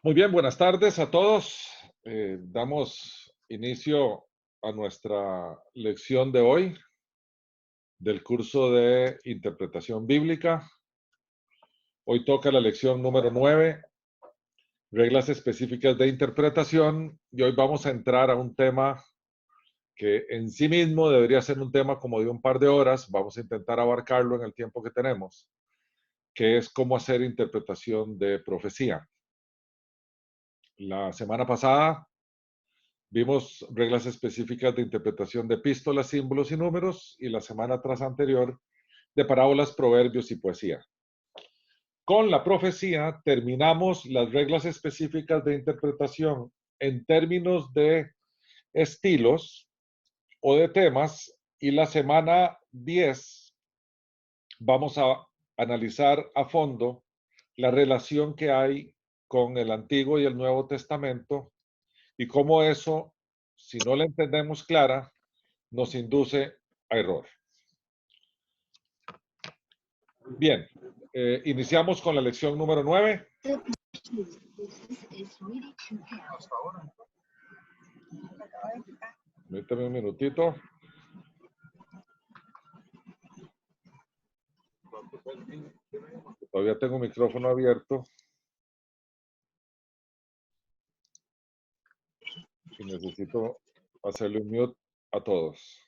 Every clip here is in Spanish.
Muy bien, buenas tardes a todos. Damos inicio a nuestra lección de hoy del curso de interpretación bíblica. Hoy toca la lección número 9, reglas específicas de interpretación, y hoy vamos a entrar a un tema que en sí mismo debería ser un tema como de un par de horas. Vamos a intentar abarcarlo en el tiempo que tenemos, que es cómo hacer interpretación de profecía. La semana pasada vimos reglas específicas de interpretación de epístolas, símbolos y números, y la semana tras anterior de parábolas, proverbios y poesía. Con la profecía terminamos las reglas específicas de interpretación en términos de estilos o de temas, y la semana 10 vamos a analizar a fondo la relación que hay con el Antiguo y el Nuevo Testamento y cómo eso, si no la entendemos clara, nos induce a error. Bien, iniciamos con la lección número 9. Permítame un minutito. Todavía tengo el micrófono abierto y necesito hacerle un mute a todos.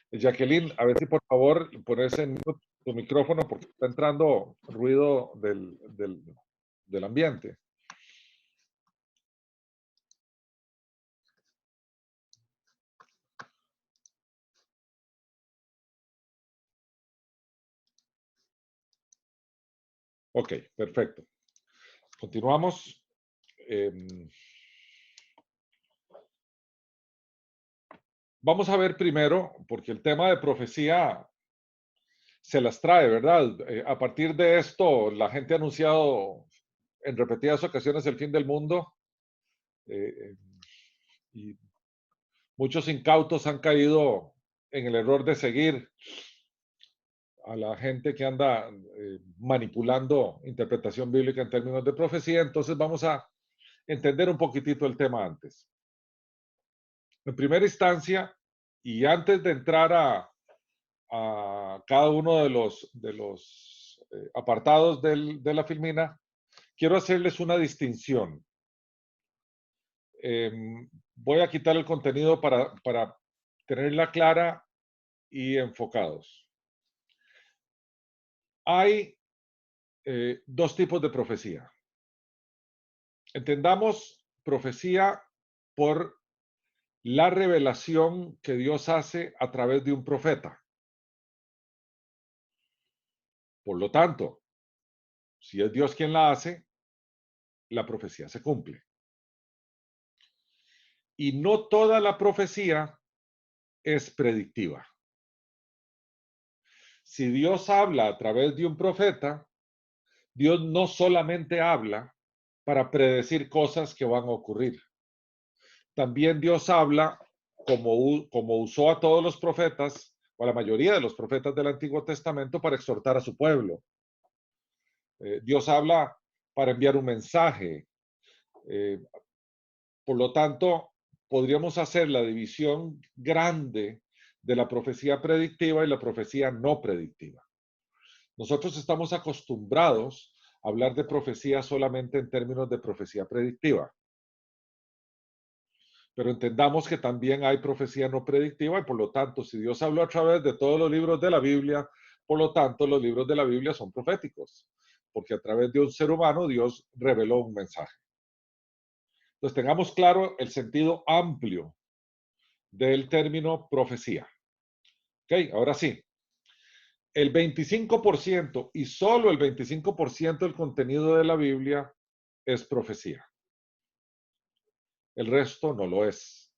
Jacqueline, a ver si por favor pones en mute tu micrófono porque está entrando ruido del ambiente. Ok, perfecto. Continuamos. Vamos a ver primero, porque el tema de profecía se las trae, ¿verdad? A partir de esto, la gente ha anunciado en repetidas ocasiones el fin del mundo, y muchos incautos han caído en el error de seguir a la gente que anda manipulando interpretación bíblica en términos de profecía. Entonces vamos a entender un poquitito el tema antes. En primera instancia, y antes de entrar a cada uno de los apartados de la filmina, quiero hacerles una distinción. Voy a quitar el contenido para tenerla clara y enfocados. Hay dos tipos de profecía. Entendamos profecía por la revelación que Dios hace a través de un profeta. Por lo tanto, si es Dios quien la hace, la profecía se cumple. Y no toda la profecía es predictiva. Si Dios habla a través de un profeta, Dios no solamente habla para predecir cosas que van a ocurrir. También Dios habla como usó a todos los profetas, o a la mayoría de los profetas del Antiguo Testamento, para exhortar a su pueblo. Dios habla para enviar un mensaje. Por lo tanto, podríamos hacer la división grande de la profecía predictiva y la profecía no predictiva. Nosotros estamos acostumbrados a hablar de profecía solamente en términos de profecía predictiva. Pero entendamos que también hay profecía no predictiva y por lo tanto, si Dios habló a través de todos los libros de la Biblia, por lo tanto, los libros de la Biblia son proféticos, porque a través de un ser humano Dios reveló un mensaje. Entonces, tengamos claro el sentido amplio del término profecía. Ok, ahora sí. El 25% y solo el 25% del contenido de la Biblia es profecía. El resto no lo es.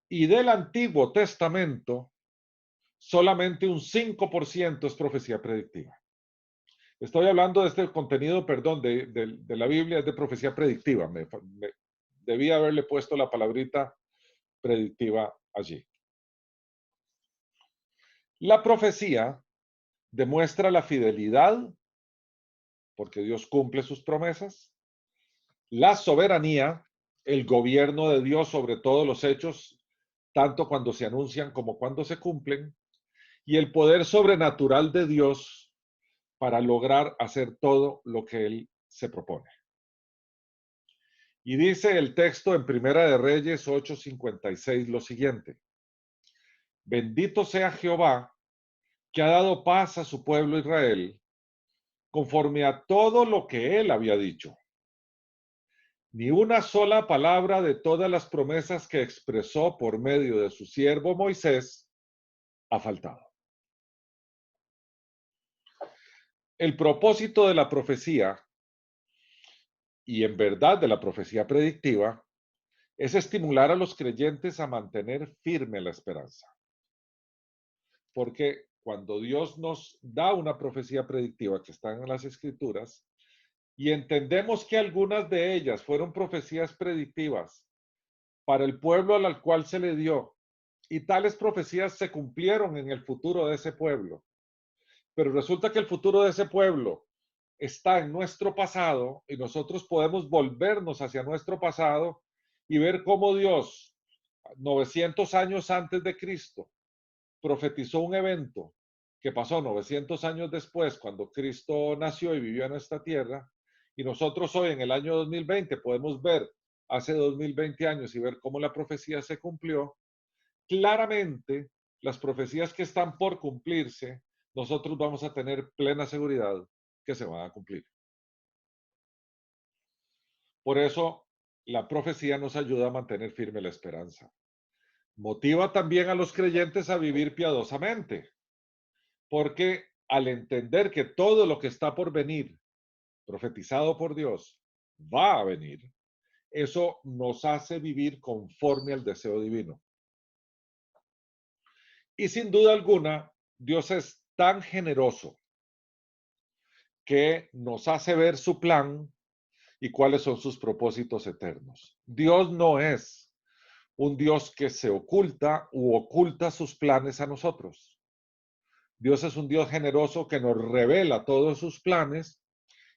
Y del Antiguo Testamento, solamente un 5% es profecía predictiva. Estoy hablando de este contenido, perdón, de la Biblia, es de profecía predictiva. Debía haberle puesto la palabrita predictiva allí. La profecía demuestra la fidelidad, porque Dios cumple sus promesas, la soberanía, el gobierno de Dios sobre todos los hechos, tanto cuando se anuncian como cuando se cumplen, y el poder sobrenatural de Dios para lograr hacer todo lo que Él se propone. Y dice el texto en Primera de Reyes 8:56 lo siguiente: bendito sea Jehová, que ha dado paz a su pueblo Israel, conforme a todo lo que Él había dicho. Ni una sola palabra de todas las promesas que expresó por medio de su siervo Moisés ha faltado. El propósito de la profecía, y en verdad de la profecía predictiva, es estimular a los creyentes a mantener firme la esperanza. Porque cuando Dios nos da una profecía predictiva que está en las Escrituras, y entendemos que algunas de ellas fueron profecías predictivas para el pueblo al cual se le dio, y tales profecías se cumplieron en el futuro de ese pueblo, pero resulta que el futuro de ese pueblo está en nuestro pasado y nosotros podemos volvernos hacia nuestro pasado y ver cómo Dios, 900 años antes de Cristo, profetizó un evento que pasó 900 años después, cuando Cristo nació y vivió en esta tierra, y nosotros hoy en el año 2020 podemos ver hace 2020 años y ver cómo la profecía se cumplió. Claramente, las profecías que están por cumplirse, nosotros vamos a tener plena seguridad que se van a cumplir. Por eso, la profecía nos ayuda a mantener firme la esperanza. Motiva también a los creyentes a vivir piadosamente, porque al entender que todo lo que está por venir, profetizado por Dios, va a venir, eso nos hace vivir conforme al deseo divino. Y sin duda alguna, Dios es tan generoso que nos hace ver su plan y cuáles son sus propósitos eternos. Dios no es un Dios que se oculta u oculta sus planes a nosotros. Dios es un Dios generoso que nos revela todos sus planes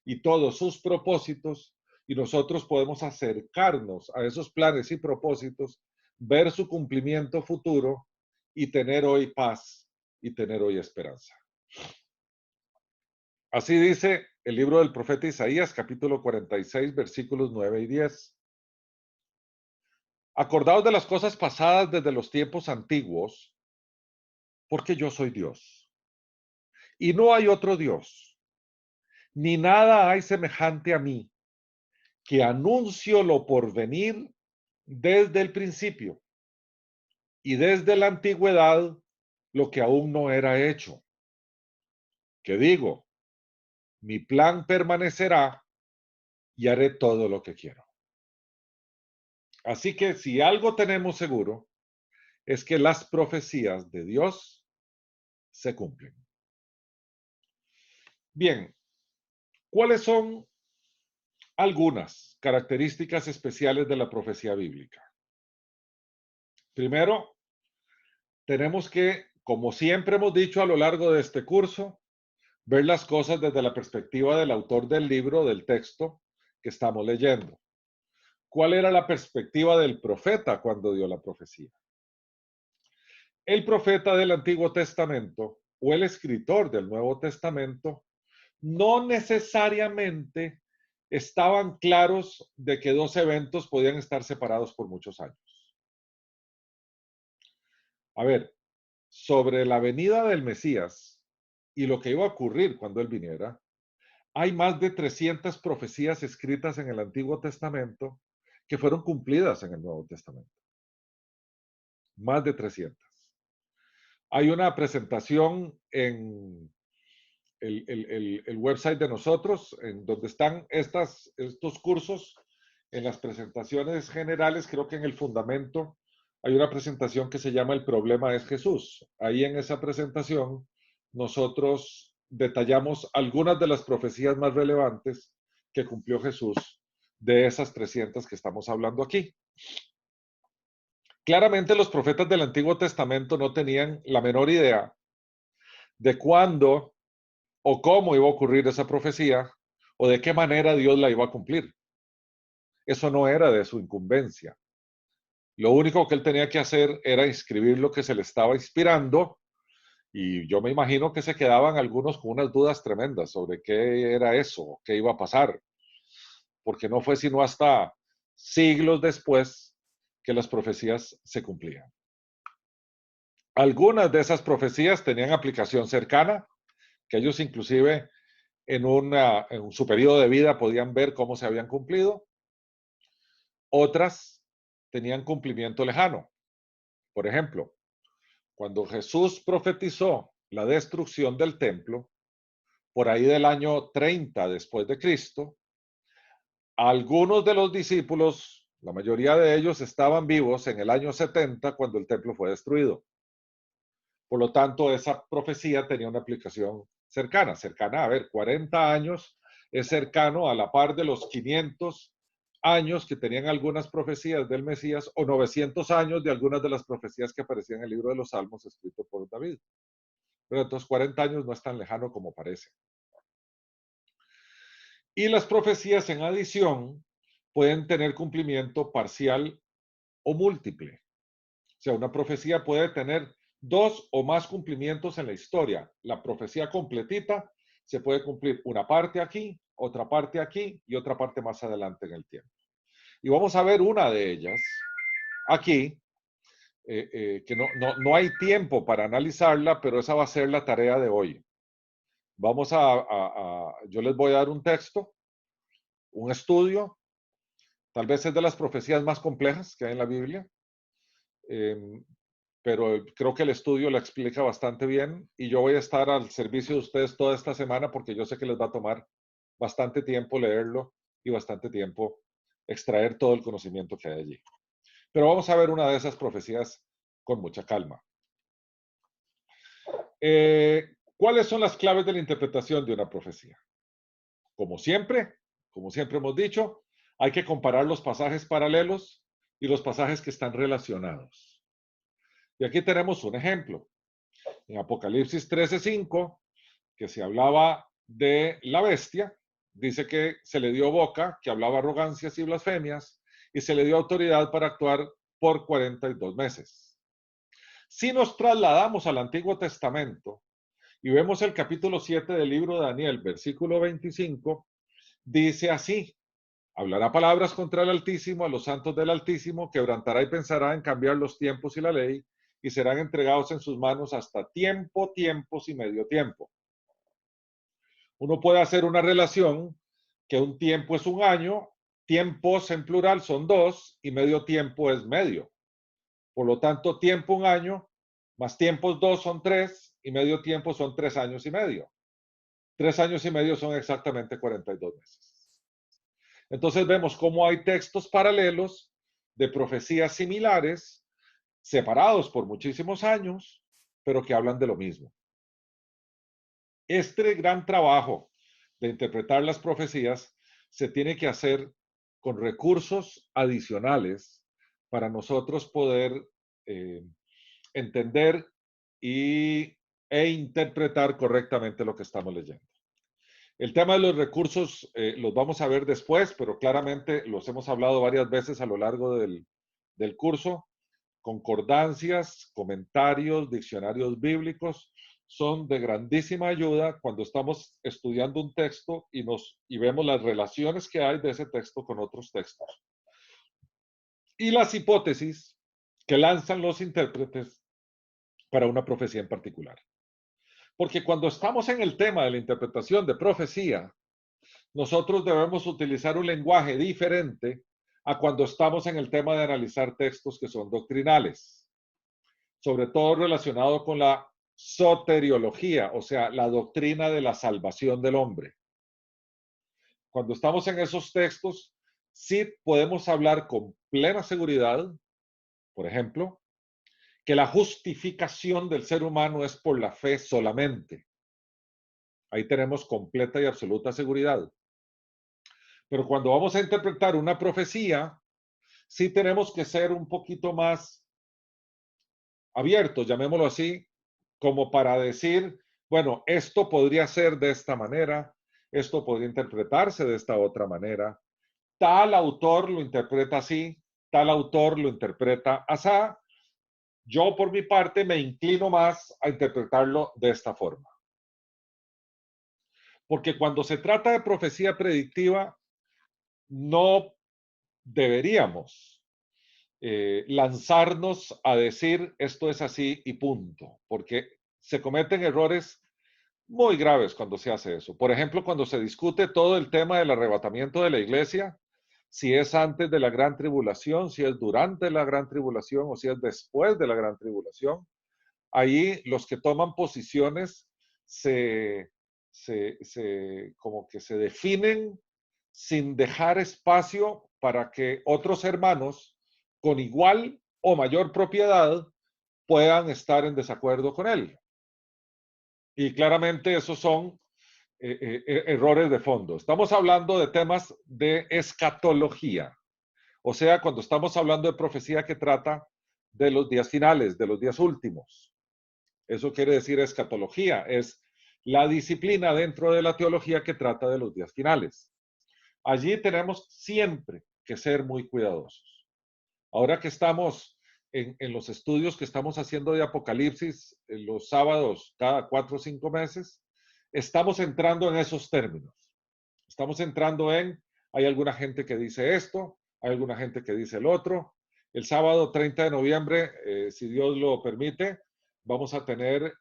y todos sus propósitos, y nosotros podemos acercarnos a esos planes y propósitos, ver su cumplimiento futuro y tener hoy paz y tener hoy esperanza. Así dice el libro del profeta Isaías, capítulo 46, versículos 9 y 10. Acordaos de las cosas pasadas desde los tiempos antiguos, porque yo soy Dios. Y no hay otro Dios, ni nada hay semejante a mí, que anuncio lo por venir desde el principio y desde la antigüedad lo que aún no era hecho. Que digo, mi plan permanecerá y haré todo lo que quiero. Así que si algo tenemos seguro, es que las profecías de Dios se cumplen. Bien, ¿cuáles son algunas características especiales de la profecía bíblica? Primero, tenemos que, como siempre hemos dicho a lo largo de este curso, ver las cosas desde la perspectiva del autor del libro, del texto que estamos leyendo. ¿Cuál era la perspectiva del profeta cuando dio la profecía? El profeta del Antiguo Testamento o el escritor del Nuevo Testamento no necesariamente estaban claros de que dos eventos podían estar separados por muchos años. A ver, sobre la venida del Mesías y lo que iba a ocurrir cuando él viniera, hay más de 300 profecías escritas en el Antiguo Testamento que fueron cumplidas en el Nuevo Testamento. Más de 300. Hay una presentación en el website de nosotros, en donde están estos cursos, en las presentaciones generales, creo que en el fundamento hay una presentación que se llama El problema es Jesús. Ahí en esa presentación nosotros detallamos algunas de las profecías más relevantes que cumplió Jesús de esas 300 que estamos hablando aquí. Claramente los profetas del Antiguo Testamento no tenían la menor idea de cuándo o cómo iba a ocurrir esa profecía, o de qué manera Dios la iba a cumplir. Eso no era de su incumbencia. Lo único que él tenía que hacer era escribir lo que se le estaba inspirando, y yo me imagino que se quedaban algunos con unas dudas tremendas sobre qué era eso, qué iba a pasar, porque no fue sino hasta siglos después que las profecías se cumplían. Algunas de esas profecías tenían aplicación cercana, que ellos inclusive en su periodo de vida podían ver cómo se habían cumplido. Otras tenían cumplimiento lejano. Por ejemplo, cuando Jesús profetizó la destrucción del templo, por ahí del año 30 después de Cristo, algunos de los discípulos, la mayoría de ellos estaban vivos en el año 70 cuando el templo fue destruido. Por lo tanto, esa profecía tenía una aplicación cercana, a ver, 40 años es cercano a la par de los 500 años que tenían algunas profecías del Mesías o 900 años de algunas de las profecías que aparecían en el libro de los Salmos escrito por David. Pero entonces 40 años no es tan lejano como parece. Y las profecías en adición pueden tener cumplimiento parcial o múltiple. O sea, una profecía puede tener dos o más cumplimientos en la historia. La profecía completita se puede cumplir una parte aquí, otra parte aquí y otra parte más adelante en el tiempo. Y vamos a ver una de ellas aquí, que no hay tiempo para analizarla, pero esa va a ser la tarea de hoy. Yo les voy a dar un texto, un estudio, tal vez es de las profecías más complejas que hay en la Biblia, pero creo que el estudio lo explica bastante bien y yo voy a estar al servicio de ustedes toda esta semana porque yo sé que les va a tomar bastante tiempo leerlo y bastante tiempo extraer todo el conocimiento que hay allí. Pero vamos a ver una de esas profecías con mucha calma. ¿Cuáles son las claves de la interpretación de una profecía? Como siempre hemos dicho, hay que comparar los pasajes paralelos y los pasajes que están relacionados. Y aquí tenemos un ejemplo. En Apocalipsis 13:5, que se hablaba de la bestia, dice que se le dio boca, que hablaba arrogancias y blasfemias, y se le dio autoridad para actuar por 42 meses. Si nos trasladamos al Antiguo Testamento y vemos el capítulo 7 del libro de Daniel, versículo 25, dice así: hablará palabras contra el Altísimo, a los santos del Altísimo, quebrantará y pensará en cambiar los tiempos y la ley, y serán entregados en sus manos hasta tiempo, tiempos y medio tiempo. Uno puede hacer una relación que un tiempo es un año, tiempos en plural son dos y medio tiempo es medio. Por lo tanto, tiempo un año más tiempos dos son tres y medio tiempo son 3 años y medio. 3 años y medio son exactamente 42 meses. Entonces vemos cómo hay textos paralelos de profecías similares, separados por muchísimos años, pero que hablan de lo mismo. Este gran trabajo de interpretar las profecías se tiene que hacer con recursos adicionales para nosotros poder entender e interpretar correctamente lo que estamos leyendo. El tema de los recursos los vamos a ver después, pero claramente los hemos hablado varias veces a lo largo del curso. Concordancias, comentarios, diccionarios bíblicos son de grandísima ayuda cuando estamos estudiando un texto y vemos las relaciones que hay de ese texto con otros textos. Y las hipótesis que lanzan los intérpretes para una profecía en particular. Porque cuando estamos en el tema de la interpretación de profecía, nosotros debemos utilizar un lenguaje diferente a cuando estamos en el tema de analizar textos que son doctrinales, sobre todo relacionado con la soteriología, o sea, la doctrina de la salvación del hombre. Cuando estamos en esos textos, sí podemos hablar con plena seguridad, por ejemplo, que la justificación del ser humano es por la fe solamente. Ahí tenemos completa y absoluta seguridad. Pero cuando vamos a interpretar una profecía, sí tenemos que ser un poquito más abiertos, llamémoslo así, como para decir, Bueno, esto podría ser de esta manera, esto podría interpretarse de esta otra manera, tal autor lo interpreta así, tal autor lo interpreta así. Yo por mi parte me inclino más a interpretarlo de esta forma. Porque cuando se trata de profecía predictiva, no deberíamos lanzarnos a decir esto es así y punto, porque se cometen errores muy graves cuando se hace eso. Por ejemplo, cuando se discute todo el tema del arrebatamiento de la iglesia, si es antes de la gran tribulación, si es durante la gran tribulación o si es después de la gran tribulación, ahí los que toman posiciones se, como que se definen sin dejar espacio para que otros hermanos con igual o mayor propiedad puedan estar en desacuerdo con él. Y claramente esos son errores de fondo. Estamos hablando de temas de escatología, o sea, cuando estamos hablando de profecía que trata de los días finales, de los días últimos. Eso quiere decir escatología, es la disciplina dentro de la teología que trata de los días finales. Allí tenemos siempre que ser muy cuidadosos. Ahora que estamos en los estudios que estamos haciendo de Apocalipsis los sábados cada 4 o 5 meses, estamos entrando en esos términos. Estamos entrando en, hay alguna gente que dice esto, hay alguna gente que dice el otro. El sábado 30 de noviembre, si Dios lo permite, vamos a tener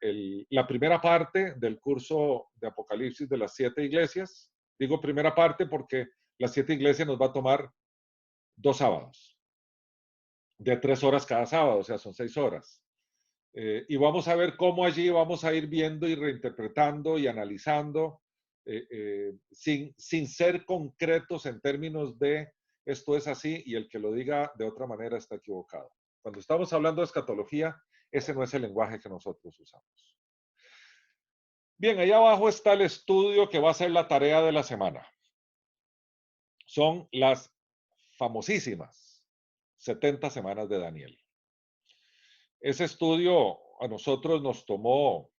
la primera parte del curso de Apocalipsis de las 7 iglesias. Digo primera parte porque las 7 iglesias nos va a tomar 2 sábados, de 3 horas cada sábado, o sea, son 6 horas. Y vamos a ver cómo allí vamos a ir viendo y reinterpretando y analizando sin ser concretos en términos de esto es así y el que lo diga de otra manera está equivocado. Cuando estamos hablando de escatología, ese no es el lenguaje que nosotros usamos. Bien, ahí abajo está el estudio que va a ser la tarea de la semana. Son las famosísimas 70 semanas de Daniel. Ese estudio a nosotros nos tomó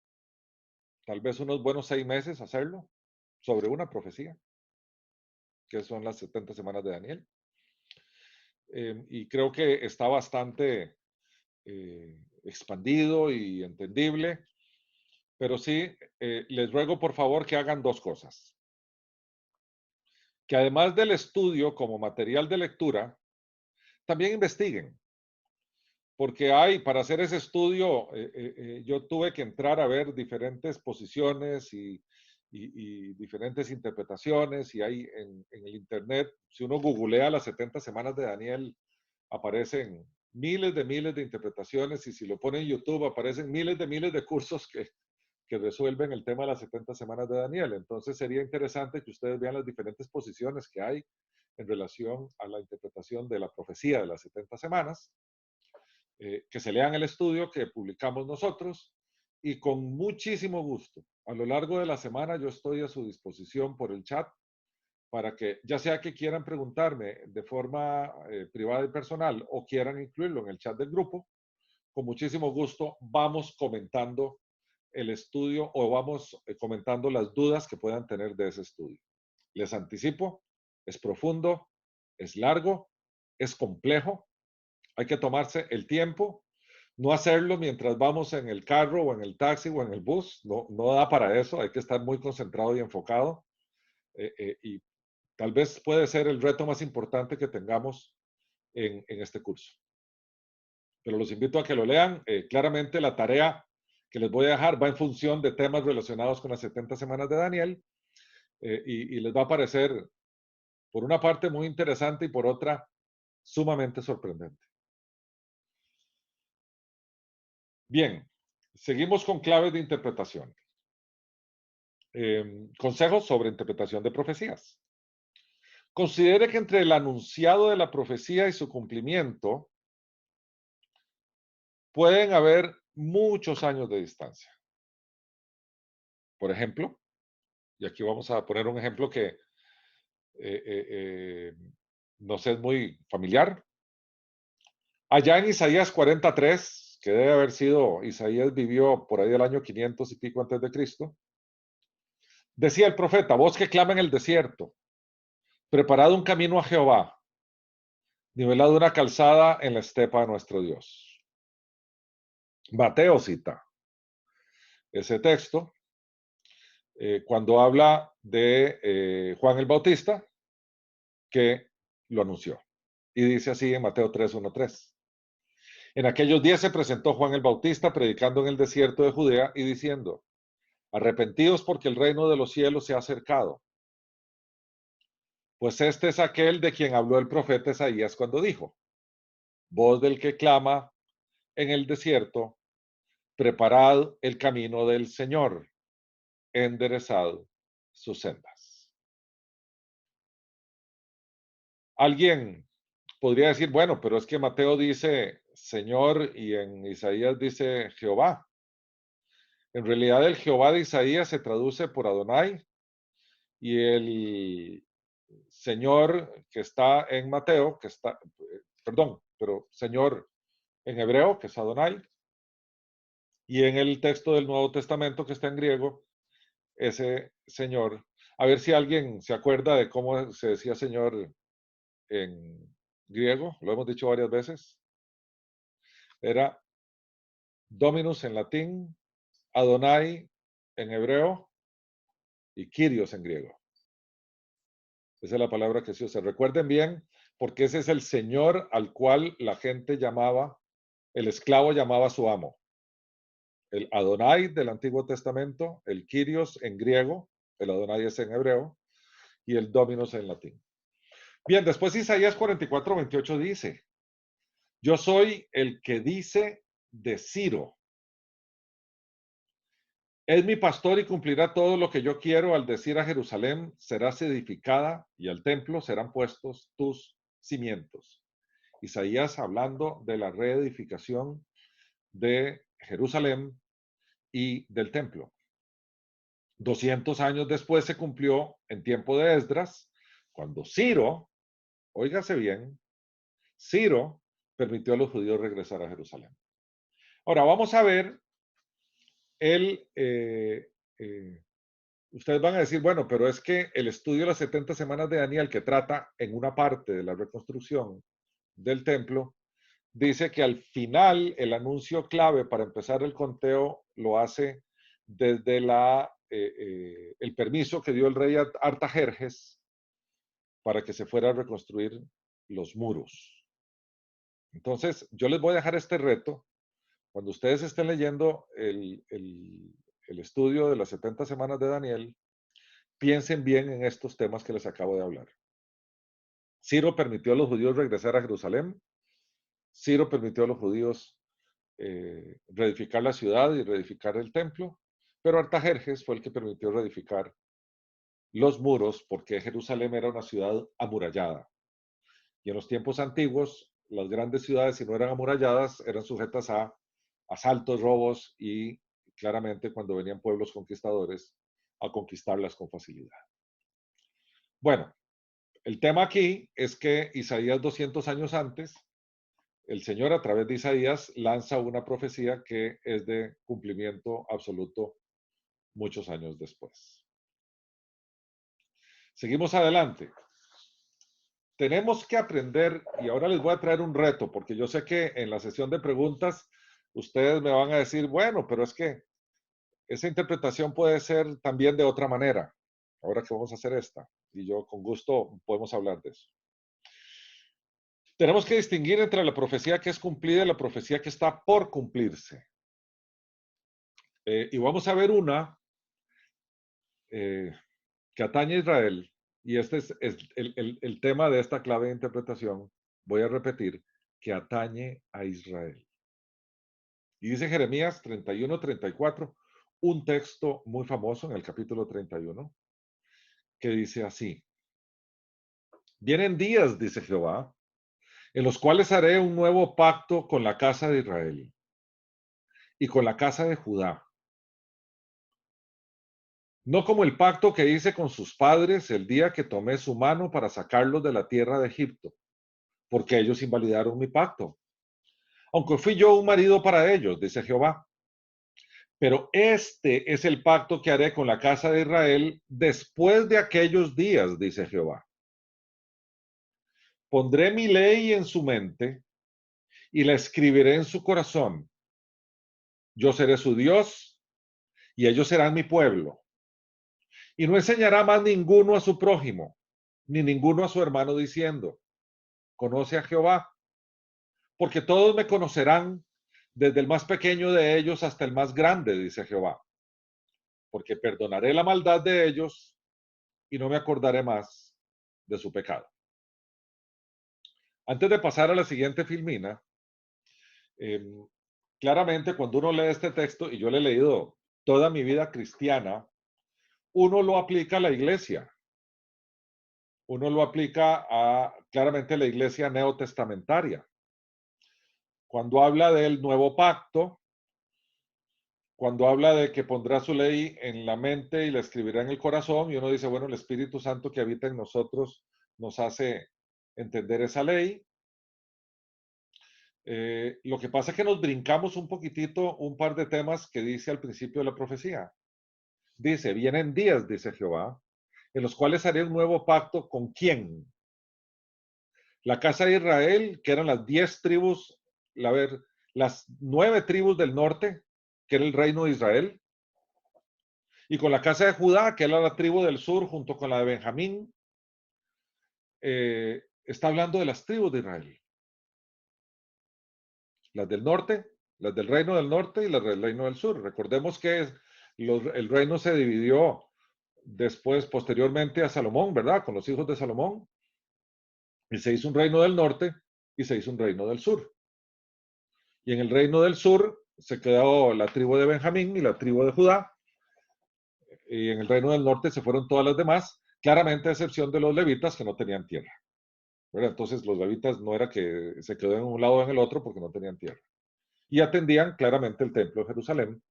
tal vez unos buenos 6 meses hacerlo sobre una profecía, que son las 70 semanas de Daniel. Y creo que está bastante expandido y entendible, pero sí, les ruego por favor que hagan 2 cosas. Que además del estudio como material de lectura, también investiguen. Porque hay, para hacer ese estudio, yo tuve que entrar a ver diferentes posiciones y diferentes interpretaciones, y hay en el Internet, si uno googlea las 70 semanas de Daniel, aparecen miles de interpretaciones, y si lo pone en YouTube, aparecen miles de cursos que resuelven el tema de las 70 semanas de Daniel. Entonces sería interesante que ustedes vean las diferentes posiciones que hay en relación a la interpretación de la profecía de las 70 semanas, que se lean el estudio que publicamos nosotros, y con muchísimo gusto, a lo largo de la semana yo estoy a su disposición por el chat para que, ya sea que quieran preguntarme de forma privada y personal o quieran incluirlo en el chat del grupo, con muchísimo gusto vamos comentando el estudio o vamos comentando las dudas que puedan tener de ese estudio. Les anticipo, es profundo, es largo, es complejo, hay que tomarse el tiempo, no hacerlo mientras vamos en el carro o en el taxi o en el bus, no da para eso, hay que estar muy concentrado y enfocado, y tal vez puede ser el reto más importante que tengamos en este curso. Pero los invito a que lo lean. Claramente la tarea que les voy a dejar va en función de temas relacionados con las 70 semanas de Daniel, y les va a parecer, por una parte, muy interesante y por otra, sumamente sorprendente. Bien, seguimos con claves de interpretación. Consejos sobre interpretación de profecías. Considere que entre el anunciado de la profecía y su cumplimiento pueden haber muchos años de distancia. Por ejemplo, y aquí vamos a poner un ejemplo que nos es muy familiar. Allá en Isaías 43, que debe haber sido, Isaías vivió por ahí del año 500 y pico antes de Cristo, decía el profeta, voz que clama en el desierto, preparad un camino a Jehová, nivelad una calzada en la estepa de nuestro Dios. Mateo cita ese texto cuando habla de Juan el Bautista, que lo anunció. Y dice así en Mateo 3:1-3. En aquellos días se presentó Juan el Bautista predicando en el desierto de Judea y diciendo, arrepentidos porque el reino de los cielos se ha acercado. Pues este es aquel de quien habló el profeta Isaías cuando dijo, voz del que clama en el desierto, preparad el camino del Señor, enderezad sus sendas. Alguien podría decir, bueno, pero es que Mateo dice Señor y en Isaías dice Jehová. En realidad el Jehová de Isaías se traduce por Adonai y el Señor que está en Mateo, que está, perdón, pero Señor en hebreo, que es Adonai, y en el texto del Nuevo Testamento que está en griego, ese Señor. A ver si alguien se acuerda de cómo se decía Señor en griego, lo hemos dicho varias veces. Era Dominus en latín, Adonai en hebreo y Kyrios en griego. Esa es la palabra que se usa. Recuerden bien, porque ese es el Señor al cual la gente llamaba, el esclavo llamaba a su amo. El Adonai del Antiguo Testamento, el Kyrios en griego, el Adonai es en hebreo, y el Dominus en latín. Bien, después Isaías 44:28 dice, yo soy el que dice de Ciro, es mi pastor y cumplirá todo lo que yo quiero al decir a Jerusalén, serás edificada y al templo serán puestos tus cimientos. Isaías hablando de la reedificación de Jerusalén y del templo. 200 años después se cumplió en tiempo de Esdras, cuando Ciro, óigase bien, Ciro permitió a los judíos regresar a Jerusalén. Ahora vamos a ver ustedes van a decir, bueno, pero es que el estudio de las 70 semanas de Daniel, que trata en una parte de la reconstrucción del templo, dice que al final el anuncio clave para empezar el conteo lo hace desde el permiso que dio el rey Artajerjes para que se fuera a reconstruir los muros. Entonces, yo les voy a dejar este reto. Cuando ustedes estén leyendo el estudio de las 70 semanas de Daniel, piensen bien en estos temas que les acabo de hablar. Ciro permitió a los judíos regresar a Jerusalén. Ciro permitió a los judíos reedificar la ciudad y reedificar el templo, pero Artajerjes fue el que permitió reedificar los muros porque Jerusalén era una ciudad amurallada. Y en los tiempos antiguos, las grandes ciudades, si no eran amuralladas, eran sujetas a asaltos, robos y claramente cuando venían pueblos conquistadores a conquistarlas con facilidad. Bueno, el tema aquí es que Isaías 200 años antes, el Señor a través de Isaías lanza una profecía que es de cumplimiento absoluto muchos años después. Seguimos adelante. Tenemos que aprender, y ahora les voy a traer un reto, porque yo sé que en la sesión de preguntas ustedes me van a decir, bueno, pero es que esa interpretación puede ser también de otra manera. Ahora que vamos a hacer esta, y yo con gusto podemos hablar de eso. Tenemos que distinguir entre la profecía que es cumplida y la profecía que está por cumplirse. Y vamos a ver una que atañe a Israel, y este es el tema de esta clave de interpretación, voy a repetir, que atañe a Israel. Y dice Jeremías 31-34, un texto muy famoso en el capítulo 31, que dice así, vienen días, dice Jehová, en los cuales haré un nuevo pacto con la casa de Israel y con la casa de Judá. No como el pacto que hice con sus padres el día que tomé su mano para sacarlos de la tierra de Egipto, porque ellos invalidaron mi pacto. aunque fui yo un marido para ellos, dice Jehová. Pero este es el pacto que haré con la casa de Israel después de aquellos días, dice Jehová. Pondré mi ley en su mente y la escribiré en su corazón. Yo seré su Dios y ellos serán mi pueblo. Y no enseñará más ninguno a su prójimo, ni ninguno a su hermano diciendo, conoce a Jehová, porque todos me conocerán, desde el más pequeño de ellos hasta el más grande, dice Jehová, porque perdonaré la maldad de ellos y no me acordaré más de su pecado. Antes de pasar a la siguiente filmina, eh, claramente cuando uno lee este texto, y yo lo he leído toda mi vida cristiana, uno lo aplica a la iglesia. Uno lo aplica a claramente la iglesia neotestamentaria. Cuando habla del nuevo pacto, cuando habla de que pondrá su ley en la mente y la escribirá en el corazón, y uno dice, bueno, el Espíritu Santo que habita en nosotros nos hace entender esa ley. Lo que pasa es que nos brincamos un poquitito un par de temas que dice al principio de la profecía. Dice, vienen días, dice Jehová, en los cuales haré un nuevo pacto con quién. La casa de Israel, que eran las 10 tribus, las 9 tribus del norte, que era el reino de Israel, y con la casa de Judá, que era la tribu del sur, junto con la de Benjamín, está hablando de las tribus de Israel. Las del norte, las del reino del norte y las del reino del sur. Recordemos que el reino se dividió después, posteriormente a Salomón, ¿verdad? Con los hijos de Salomón. Y se hizo un reino del norte y se hizo un reino del sur. Y en el reino del sur se quedó la tribu de Benjamín y la tribu de Judá. Y en el reino del norte se fueron todas las demás, claramente a excepción de los levitas que no tenían tierra. ¿Verdad? Entonces los levitas no era que se quedó en un lado o en el otro porque no tenían tierra. Y atendían claramente el templo de Jerusalén,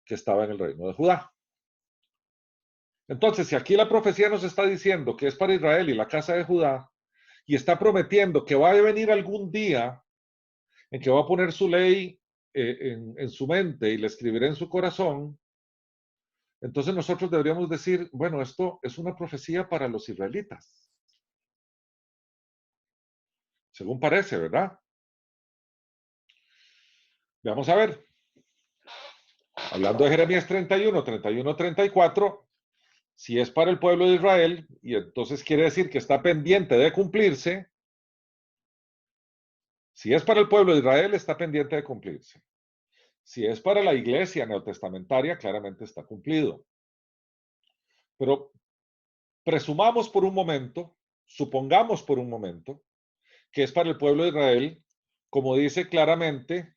que estaba en el reino de Judá. Entonces, si aquí la profecía nos está diciendo que es para Israel y la casa de Judá, y está prometiendo que va a venir algún día en que va a poner su ley en su mente y la escribirá en su corazón, entonces nosotros deberíamos decir, bueno, esto es una profecía para los israelitas, según parece, ¿verdad? Vamos a ver, hablando de Jeremías 31, 31, 34, si es para el pueblo de Israel, y entonces quiere decir que está pendiente de cumplirse, si es para el pueblo de Israel, está pendiente de cumplirse. Si es para la iglesia neotestamentaria, claramente está cumplido. Pero presumamos por un momento, supongamos por un momento, que es para el pueblo de Israel, como dice claramente,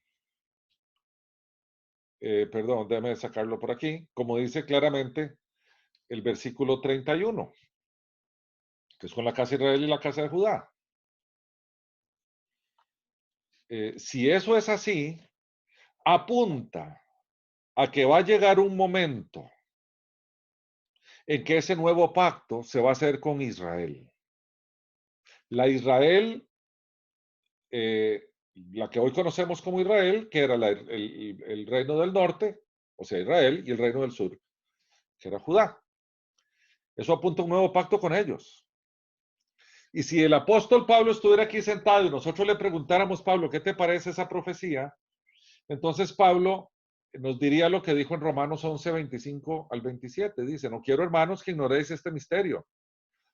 perdón, déjame sacarlo por aquí, como dice claramente el versículo 31, que es con la casa de Israel y la casa de Judá. Si eso es así, apunta a que va a llegar un momento en que ese nuevo pacto se va a hacer con Israel. La Israel, la que hoy conocemos como Israel, que era el reino del norte, o sea, Israel, y el reino del sur, que era Judá. Eso apunta a un nuevo pacto con ellos. Y si el apóstol Pablo estuviera aquí sentado y nosotros le preguntáramos, Pablo, ¿qué te parece esa profecía? Entonces Pablo nos diría lo que dijo en Romanos 11, 25 al 27. Dice, no quiero, hermanos, que ignoréis este misterio,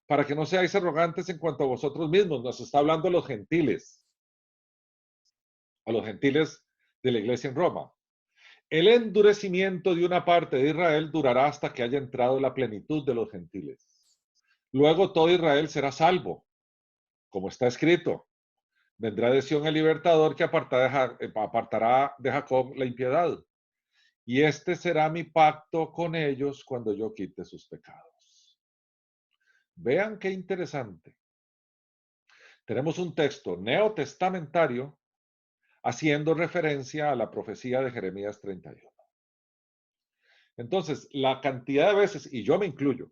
para que no seáis arrogantes en cuanto a vosotros mismos. Nos está hablando a los gentiles de la iglesia en Roma. El endurecimiento de una parte de Israel durará hasta que haya entrado la plenitud de los gentiles. Luego todo Israel será salvo, como está escrito. Vendrá de Sión el libertador que apartará de Jacob la impiedad. Y este será mi pacto con ellos cuando yo quite sus pecados. Vean qué interesante. Tenemos un texto neotestamentario haciendo referencia a la profecía de Jeremías 31. Entonces, la cantidad de veces, y yo me incluyo,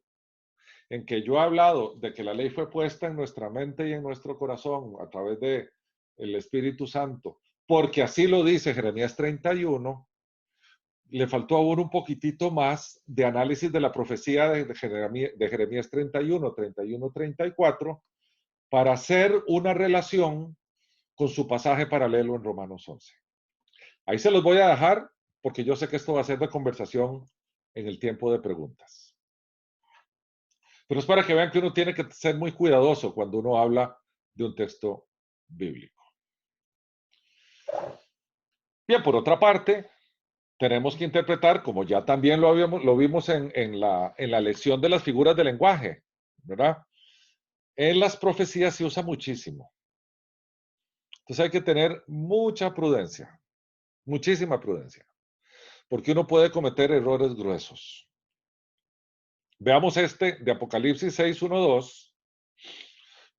en que yo he hablado de que la ley fue puesta en nuestra mente y en nuestro corazón a través de el Espíritu Santo porque así lo dice Jeremías 31, le faltó aún un poquitito más de análisis de la profecía de Jeremías 31, 31, 34, para hacer una relación con su pasaje paralelo en Romanos 11. Ahí se los voy a dejar porque yo sé que esto va a ser de conversación en el tiempo de preguntas. Pero es para que vean que uno tiene que ser muy cuidadoso cuando uno habla de un texto bíblico. Bien, por otra parte, tenemos que interpretar, como ya también lo vimos en la lección de las figuras de lenguaje, ¿verdad? En las profecías se usa muchísimo. Entonces hay que tener mucha prudencia, muchísima prudencia, porque uno puede cometer errores gruesos. Veamos este de Apocalipsis 6, 1, 2,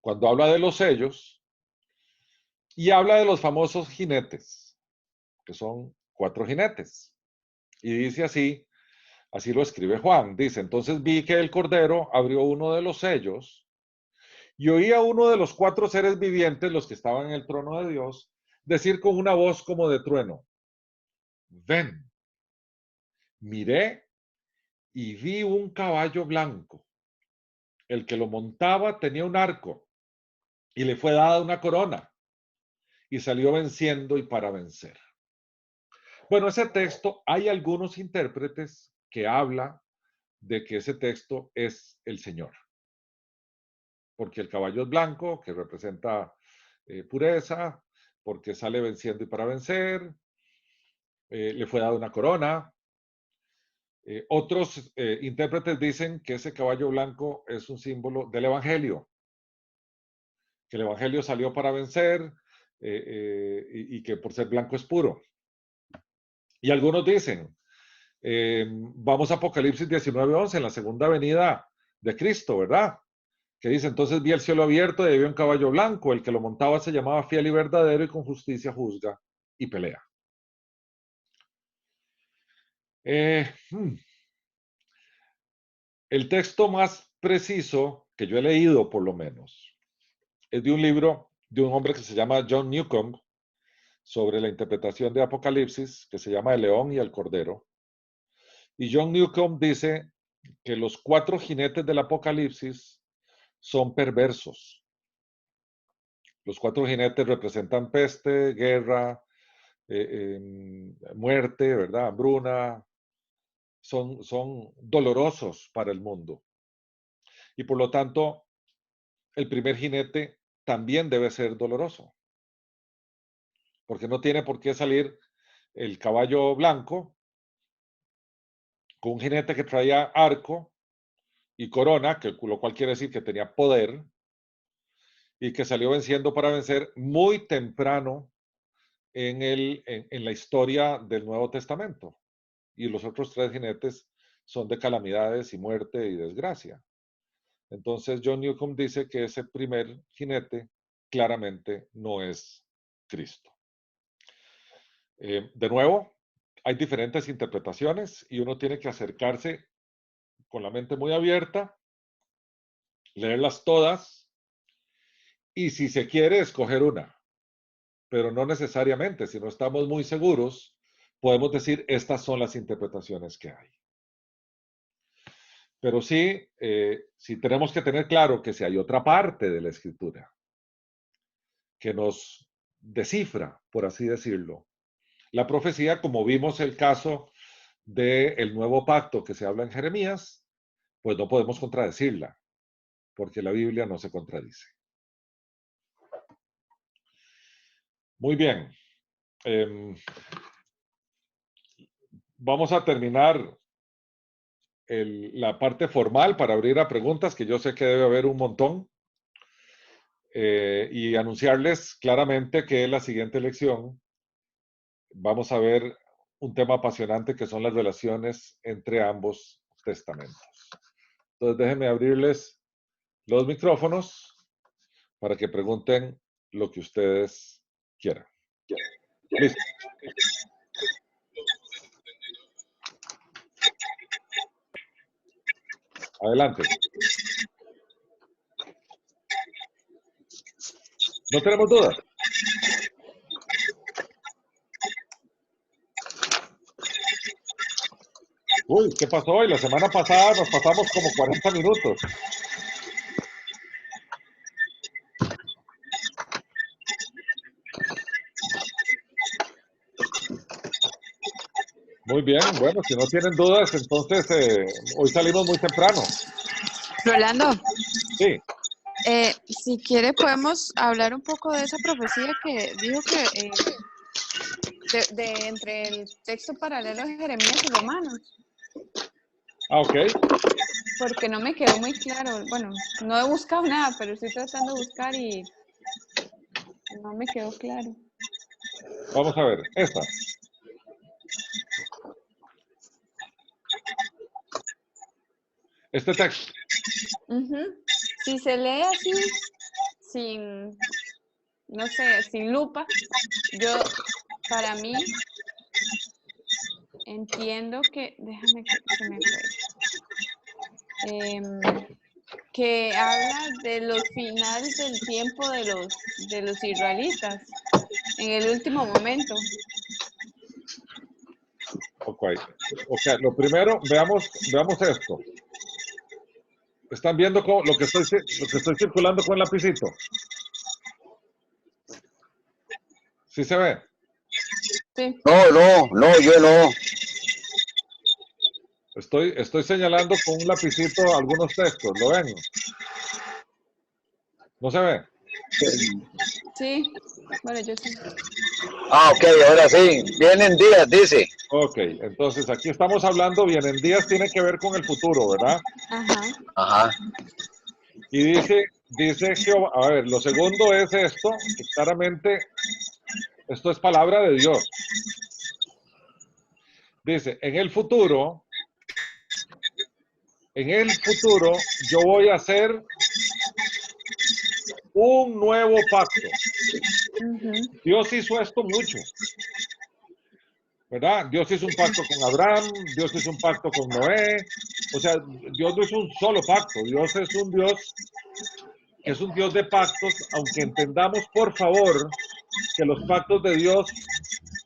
cuando habla de los sellos y habla de los famosos jinetes, que son 4 jinetes. Y dice así lo escribe Juan. Dice, entonces vi que el Cordero abrió uno de los sellos y oí a uno de los 4 seres vivientes, los que estaban en el trono de Dios, decir con una voz como de trueno, ven. Miré y vi un caballo blanco. El que lo montaba tenía un arco y le fue dada una corona y salió venciendo y para vencer. Bueno, ese texto, hay algunos intérpretes que hablan de que ese texto es el Señor, porque el caballo es blanco, que representa pureza, porque sale venciendo y para vencer, le fue dada una corona. Otros intérpretes dicen que ese caballo blanco es un símbolo del Evangelio, que el Evangelio salió para vencer y que por ser blanco es puro. Y algunos dicen, vamos a Apocalipsis 19:11, en la segunda venida de Cristo, ¿verdad? Que dice, entonces vi el cielo abierto y había un caballo blanco, el que lo montaba se llamaba Fiel y Verdadero y con justicia juzga y pelea. El texto más preciso que yo he leído, por lo menos, es de un libro de un hombre que se llama John Newcomb, sobre la interpretación de Apocalipsis, que se llama El León y el Cordero. Y John Newcomb dice que los 4 jinetes del Apocalipsis son perversos. Los 4 jinetes representan peste, guerra, muerte, ¿verdad? Hambruna. Son dolorosos para el mundo. Y por lo tanto, el primer jinete también debe ser doloroso. Porque no tiene por qué salir el caballo blanco con un jinete que traía arco y corona, lo cual quiere decir que tenía poder, y que salió venciendo para vencer muy temprano en la historia del Nuevo Testamento. Y los otros 3 jinetes son de calamidades y muerte y desgracia. Entonces John Newcomb dice que ese primer jinete claramente no es Cristo. De nuevo, hay diferentes interpretaciones y uno tiene que acercarse con la mente muy abierta, leerlas todas y si se quiere escoger una, pero no necesariamente, si no estamos muy seguros, podemos decir estas son las interpretaciones que hay. Pero sí, sí tenemos que tener claro que si hay otra parte de la escritura que nos descifra, por así decirlo, la profecía, como vimos el caso del nuevo pacto que se habla en Jeremías, pues no podemos contradecirla, porque la Biblia no se contradice. Muy bien. Vamos a terminar la parte formal para abrir a preguntas, que yo sé que debe haber un montón, y anunciarles claramente que en la siguiente lección vamos a ver un tema apasionante que son las relaciones entre ambos testamentos. Entonces déjenme abrirles los micrófonos para que pregunten lo que ustedes quieran. Listo. Adelante. ¿No tenemos dudas? Uy, ¿qué pasó hoy? La semana pasada nos pasamos como 40 minutos. Muy bien, bueno, si no tienen dudas, entonces hoy salimos muy temprano. Rolando, Sí, si quiere podemos hablar un poco de esa profecía que dijo que de entre el texto paralelo de Jeremías y Romanos, ok. porque no me quedó muy claro. Bueno, no he buscado nada, pero estoy tratando de buscar y no me quedó claro. Vamos a ver, esta. Este texto. Ujú. Si se lee así, sin, no sé, sin lupa, yo, para mí, entiendo que, déjame que me acuerde. Que habla de los finales del tiempo de los israelitas, en el último momento. Ok, ok. Lo primero, veamos esto. ¿Están viendo lo que estoy circulando con el lapicito? ¿Sí se ve? Sí. No, yo no. Estoy señalando con un lapicito algunos textos. ¿Lo ven? ¿No se ve? Sí, bueno, yo sí. Ah, ok, ahora sí. Vienen días, dice. Ok, entonces aquí estamos hablando, bien, en días tiene que ver con el futuro, ¿verdad? Ajá. Ajá. Y dice Jehová, a ver, lo segundo es esto, que claramente esto es palabra de Dios. Dice, en el futuro yo voy a hacer un nuevo pacto. Ujú. Dios hizo esto mucho, ¿verdad? Dios hizo un pacto con Abraham, Dios hizo un pacto con Noé. O sea, Dios no hizo un solo pacto. Dios es un Dios que es un Dios de pactos, aunque entendamos, por favor, que los pactos de Dios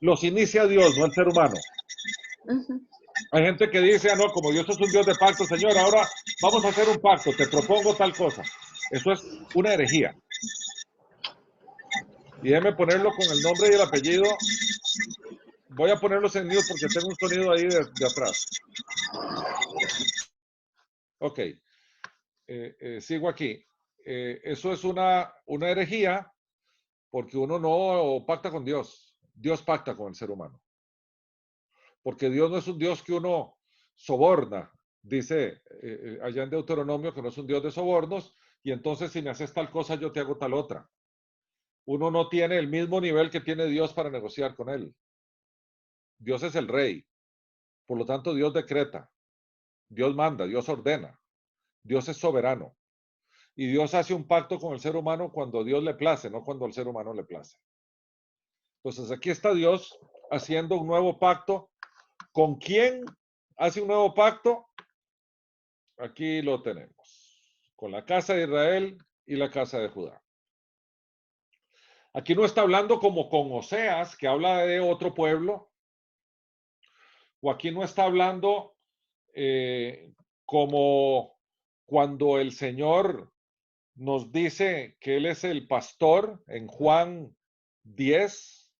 los inicia Dios, no el ser humano. Ujú. Hay gente que dice, ah, no, como Dios es un Dios de pacto, Señor, ahora vamos a hacer un pacto, te propongo tal cosa. Eso es una herejía. Y déjeme ponerlo con el nombre y el apellido. Voy a ponerlos en mute porque tengo un sonido ahí de atrás. Ok, sigo aquí. Eso es una herejía porque uno no pacta con Dios. Dios pacta con el ser humano. Porque Dios no es un Dios que uno soborna. Dice allá en Deuteronomio que no es un Dios de sobornos. Y entonces si me haces tal cosa, yo te hago tal otra. Uno no tiene el mismo nivel que tiene Dios para negociar con él. Dios es el rey. Por lo tanto, Dios decreta. Dios manda, Dios ordena. Dios es soberano. Y Dios hace un pacto con el ser humano cuando a Dios le place, no cuando al ser humano le place. Entonces aquí está Dios haciendo un nuevo pacto. ¿Con quién hace un nuevo pacto? Aquí lo tenemos. Con la casa de Israel y la casa de Judá. Aquí no está hablando como con Oseas, que habla de otro pueblo, o aquí no está hablando como cuando el Señor nos dice que Él es el pastor en Juan 10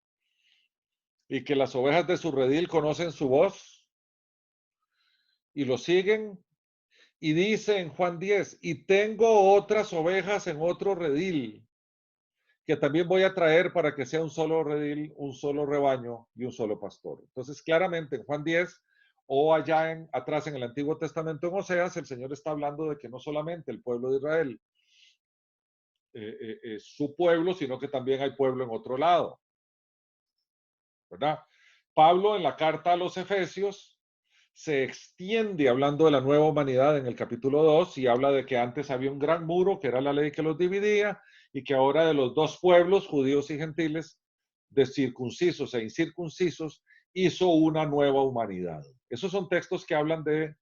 y que las ovejas de su redil conocen su voz y lo siguen. Y dice en Juan 10, y tengo otras ovejas en otro redil que también voy a traer para que sea un solo redil, un solo rebaño y un solo pastor. Entonces, claramente en Juan 10 o allá atrás en el Antiguo Testamento en Oseas, el Señor está hablando de que no solamente el pueblo de Israel es su pueblo, sino que también hay pueblo en otro lado, ¿verdad? Pablo en la carta a los Efesios se extiende hablando de la nueva humanidad en el capítulo 2 y habla de que antes había un gran muro, que era la ley que los dividía, y que ahora de los dos pueblos, judíos y gentiles, de circuncisos e incircuncisos, hizo una nueva humanidad. Esos son textos que hablan de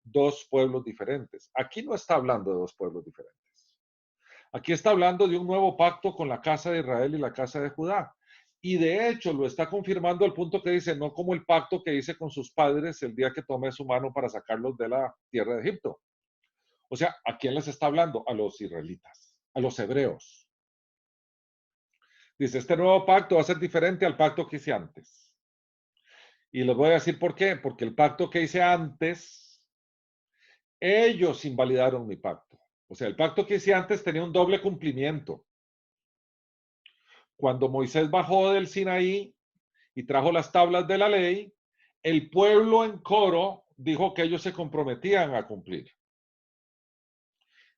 dos pueblos diferentes. Aquí no está hablando de dos pueblos diferentes. Aquí está hablando de un nuevo pacto con la casa de Israel y la casa de Judá. Y de hecho lo está confirmando al punto que dice, no como el pacto que hice con sus padres el día que tomé su mano para sacarlos de la tierra de Egipto. O sea, ¿a quién les está hablando? A los israelitas, a los hebreos. Dice, este nuevo pacto va a ser diferente al pacto que hice antes. Y les voy a decir por qué. Porque el pacto que hice antes, ellos invalidaron mi pacto. O sea, el pacto que hice antes tenía un doble cumplimiento. Cuando Moisés bajó del Sinaí y trajo las tablas de la ley, el pueblo en coro dijo que ellos se comprometían a cumplir.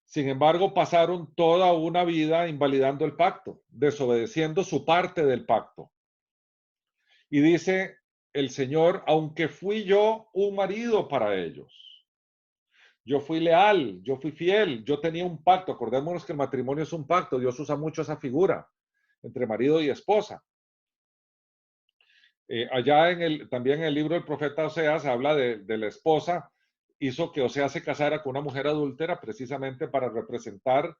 Sin embargo, pasaron toda una vida invalidando el pacto, desobedeciendo su parte del pacto. Y dice el Señor, aunque fui yo un marido para ellos, yo fui leal, yo fui fiel, yo tenía un pacto. Acordémonos que el matrimonio es un pacto, Dios usa mucho esa figura entre marido y esposa. Allá también en el libro del profeta Oseas habla de la esposa, hizo que Oseas se casara con una mujer adúltera precisamente para representar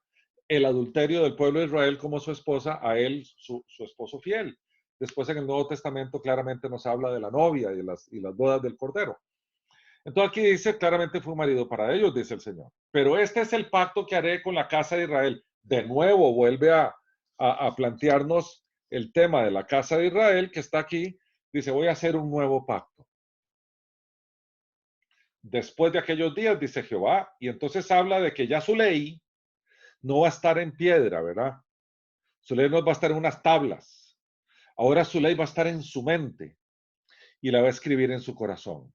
el adulterio del pueblo de Israel como su esposa, a él su esposo fiel. Después en el Nuevo Testamento claramente nos habla de la novia y las bodas del Cordero. Entonces aquí dice claramente fue un marido para ellos, dice el Señor. Pero este es el pacto que haré con la casa de Israel. De nuevo vuelve a plantearnos el tema de la casa de Israel que está aquí. Dice, voy a hacer un nuevo pacto. Después de aquellos días, dice Jehová, y entonces habla de que ya su ley no va a estar en piedra, ¿verdad? Su ley no va a estar en unas tablas. Ahora su ley va a estar en su mente y la va a escribir en su corazón.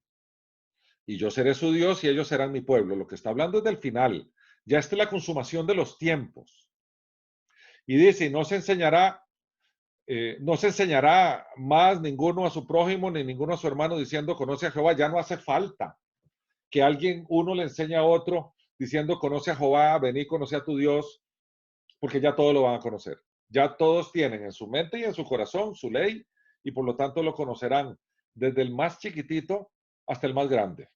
Y yo seré su Dios y ellos serán mi pueblo. Lo que está hablando es del final. Ya está la consumación de los tiempos. Y dice, no se enseñará más ninguno a su prójimo ni ninguno a su hermano diciendo conoce a Jehová. Ya no hace falta que uno le enseñe a otro diciendo conoce a Jehová, vení, conoce a tu Dios, porque ya todos lo van a conocer. Ya todos tienen en su mente y en su corazón su ley y por lo tanto lo conocerán desde el más chiquitito hasta el más grande.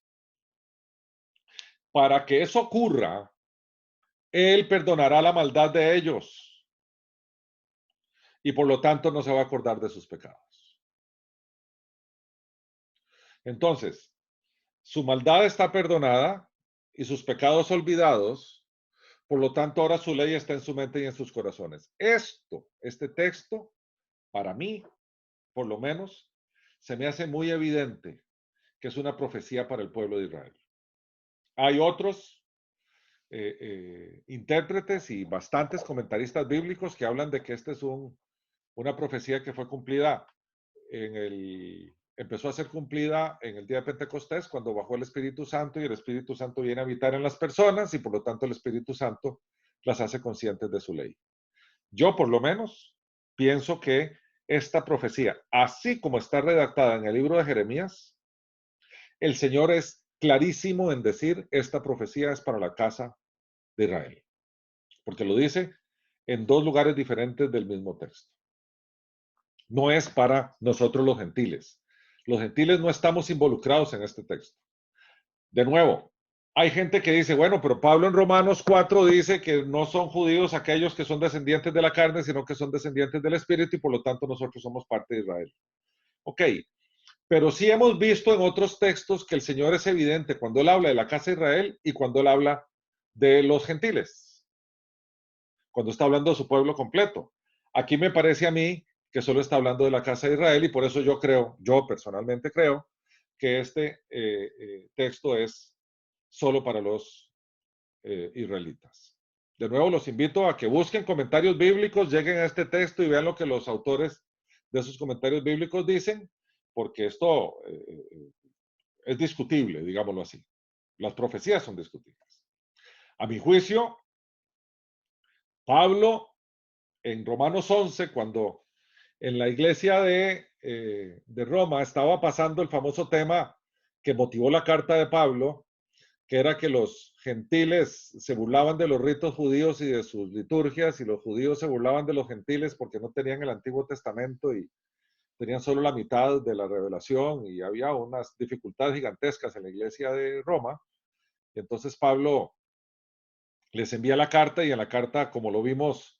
Para que eso ocurra, Él perdonará la maldad de ellos y por lo tanto no se va a acordar de sus pecados. Entonces, su maldad está perdonada y sus pecados olvidados, por lo tanto ahora su ley está en su mente y en sus corazones. Este texto, para mí, por lo menos, se me hace muy evidente que es una profecía para el pueblo de Israel. Hay otros intérpretes y bastantes comentaristas bíblicos que hablan de que esta es una profecía que fue cumplida empezó a ser cumplida en el día de Pentecostés, cuando bajó el Espíritu Santo y el Espíritu Santo viene a habitar en las personas y por lo tanto el Espíritu Santo las hace conscientes de su ley. Yo, por lo menos, pienso que esta profecía, así como está redactada en el libro de Jeremías, el Señor es clarísimo en decir esta profecía es para la casa de Israel, porque lo dice en dos lugares diferentes del mismo texto. No es para nosotros los gentiles. Los gentiles no estamos involucrados en este texto. De nuevo, hay gente que dice, bueno, pero Pablo en Romanos 4 dice que no son judíos aquellos que son descendientes de la carne, sino que son descendientes del Espíritu y por lo tanto nosotros somos parte de Israel. Ok, pero sí hemos visto en otros textos que el Señor es evidente cuando Él habla de la casa de Israel y cuando Él habla de los gentiles, cuando está hablando de su pueblo completo. Aquí me parece a mí que solo está hablando de la casa de Israel y por eso yo personalmente creo que este texto es solo para los israelitas. De nuevo, los invito a que busquen comentarios bíblicos, lleguen a este texto y vean lo que los autores de esos comentarios bíblicos dicen, porque esto es discutible, digámoslo así. Las profecías son discutibles. A mi juicio, Pablo, en Romanos 11, cuando en la iglesia de Roma estaba pasando el famoso tema que motivó la carta de Pablo, que era que los gentiles se burlaban de los ritos judíos y de sus liturgias, y los judíos se burlaban de los gentiles porque no tenían el Antiguo Testamento y tenían solo la mitad de la revelación, y había unas dificultades gigantescas en la iglesia de Roma. Y entonces Pablo les envía la carta, y en la carta, como lo vimos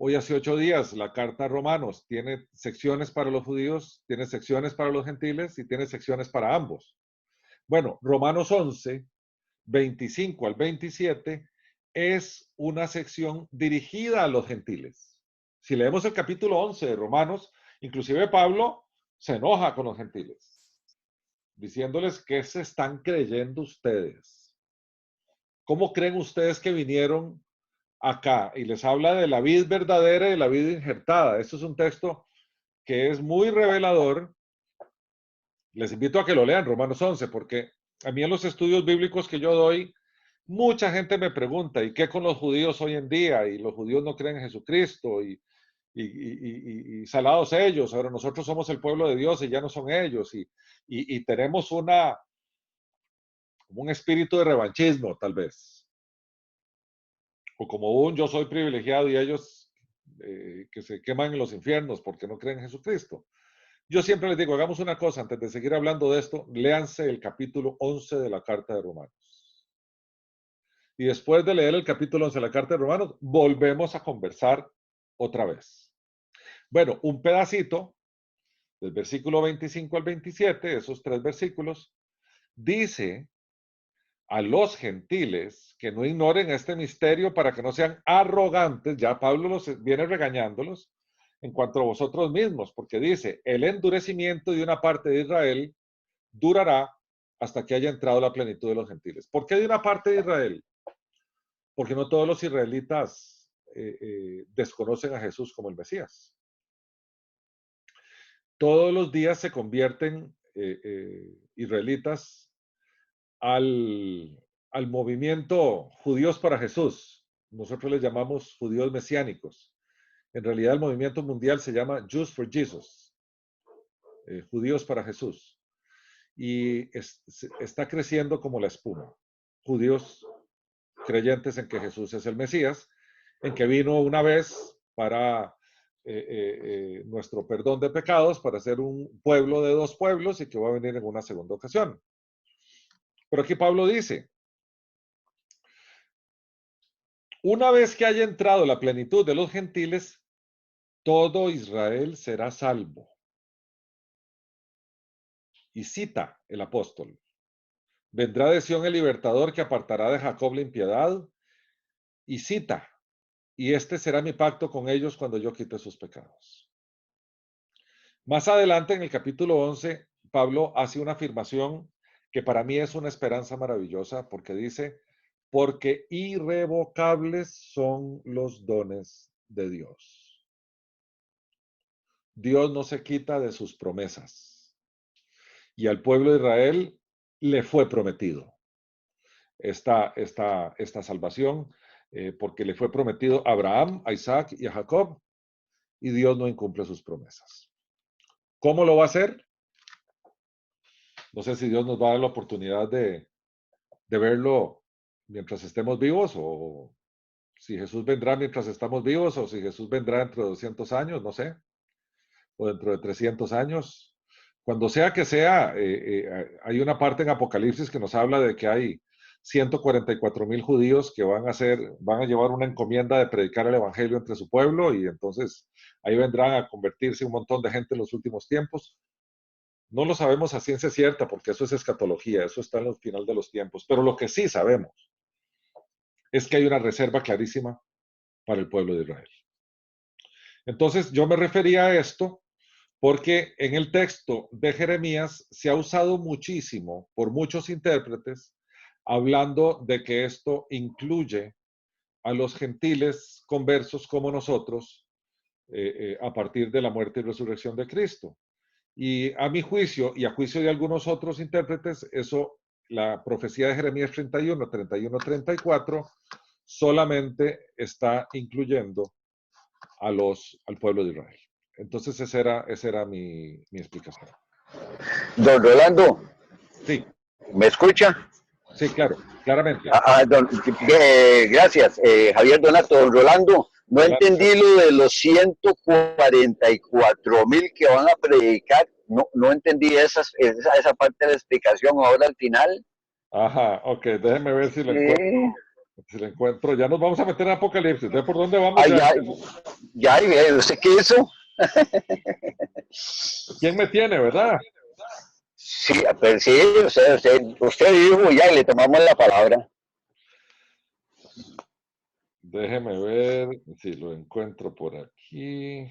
hoy hace 8 días, la carta a Romanos tiene secciones para los judíos, tiene secciones para los gentiles y tiene secciones para ambos. Bueno, Romanos 11, 25 al 27, es una sección dirigida a los gentiles. Si leemos el capítulo 11 de Romanos, inclusive Pablo se enoja con los gentiles, diciéndoles que se están creyendo ustedes. ¿Cómo creen ustedes que vinieron acá? Y les habla de la vid verdadera y de la vid injertada. Esto es un texto que es muy revelador. Les invito a que lo lean, Romanos 11, porque a mí en los estudios bíblicos que yo doy, mucha gente me pregunta, ¿y qué con los judíos hoy en día? Y los judíos no creen en Jesucristo, y salados ellos, ahora nosotros somos el pueblo de Dios y ya no son ellos, y tenemos como un espíritu de revanchismo, tal vez. O como un yo soy privilegiado y ellos que se queman en los infiernos porque no creen en Jesucristo. Yo siempre les digo, hagamos una cosa, antes de seguir hablando de esto, léanse el capítulo 11 de la carta de Romanos. Y después de leer el capítulo 11 de la carta de Romanos, volvemos a conversar otra vez. Bueno, un pedacito del versículo 25 al 27, esos 3 versículos, dice a los gentiles que no ignoren este misterio para que no sean arrogantes. Ya Pablo los viene regañándolos en cuanto a vosotros mismos, porque dice, el endurecimiento de una parte de Israel durará hasta que haya entrado la plenitud de los gentiles. ¿Por qué de una parte de Israel? Porque no todos los israelitas desconocen a Jesús como el Mesías. Todos los días se convierten israelitas al movimiento Judíos para Jesús. Nosotros les llamamos judíos mesiánicos. En realidad el movimiento mundial se llama Jews for Jesus, judíos para Jesús. Y está creciendo como la espuma. Judíos creyentes en que Jesús es el Mesías, en que vino una vez para nuestro perdón de pecados, para ser un pueblo de 2 pueblos y que va a venir en una segunda ocasión. Pero aquí Pablo dice, una vez que haya entrado la plenitud de los gentiles, todo Israel será salvo. Y cita el apóstol, vendrá de Sión el libertador que apartará de Jacob la impiedad. Y cita, y este será mi pacto con ellos cuando yo quite sus pecados. Más adelante en el capítulo 11, Pablo hace una afirmación que para mí es una esperanza maravillosa porque dice, porque irrevocables son los dones de Dios. Dios no se quita de sus promesas. Y al pueblo de Israel le fue prometido esta salvación, porque le fue prometido a Abraham, a Isaac y a Jacob, y Dios no incumple sus promesas. ¿Cómo lo va a hacer? No sé si Dios nos va a dar la oportunidad de verlo mientras estemos vivos, o si Jesús vendrá mientras estamos vivos, o si Jesús vendrá dentro de 200 años, no sé, o dentro de 300 años. Cuando sea que sea, hay una parte en Apocalipsis que nos habla de que hay 144,000 judíos que van a llevar una encomienda de predicar el evangelio entre su pueblo, y entonces ahí vendrán a convertirse un montón de gente en los últimos tiempos. No lo sabemos a ciencia cierta porque eso es escatología, eso está en el final de los tiempos, pero lo que sí sabemos es que hay una reserva clarísima para el pueblo de Israel. Entonces yo me refería a esto porque en el texto de Jeremías se ha usado muchísimo por muchos intérpretes hablando de que esto incluye a los gentiles conversos como nosotros a partir de la muerte y resurrección de Cristo. Y a mi juicio y a juicio de algunos otros intérpretes, la profecía de Jeremías 31, 31, 34 solamente está incluyendo al pueblo de Israel. Entonces esa era mi explicación. Don Rolando. Sí. ¿Me escucha? Sí, claro, claramente. Gracias, Javier Donato. Don Rolando, no entendí lo de los 144,000 que van a predicar. No entendí esa parte de la explicación ahora al final. Ajá, ok, déjeme ver si lo encuentro Si lo encuentro, ya nos vamos a meter en Apocalipsis. ¿Ve por dónde vamos Ay, ya? ¿usted qué hizo? ¿Quién me tiene, verdad? Sí, pero sí, usted dijo ya y le tomamos la palabra. Déjeme ver si lo encuentro por aquí.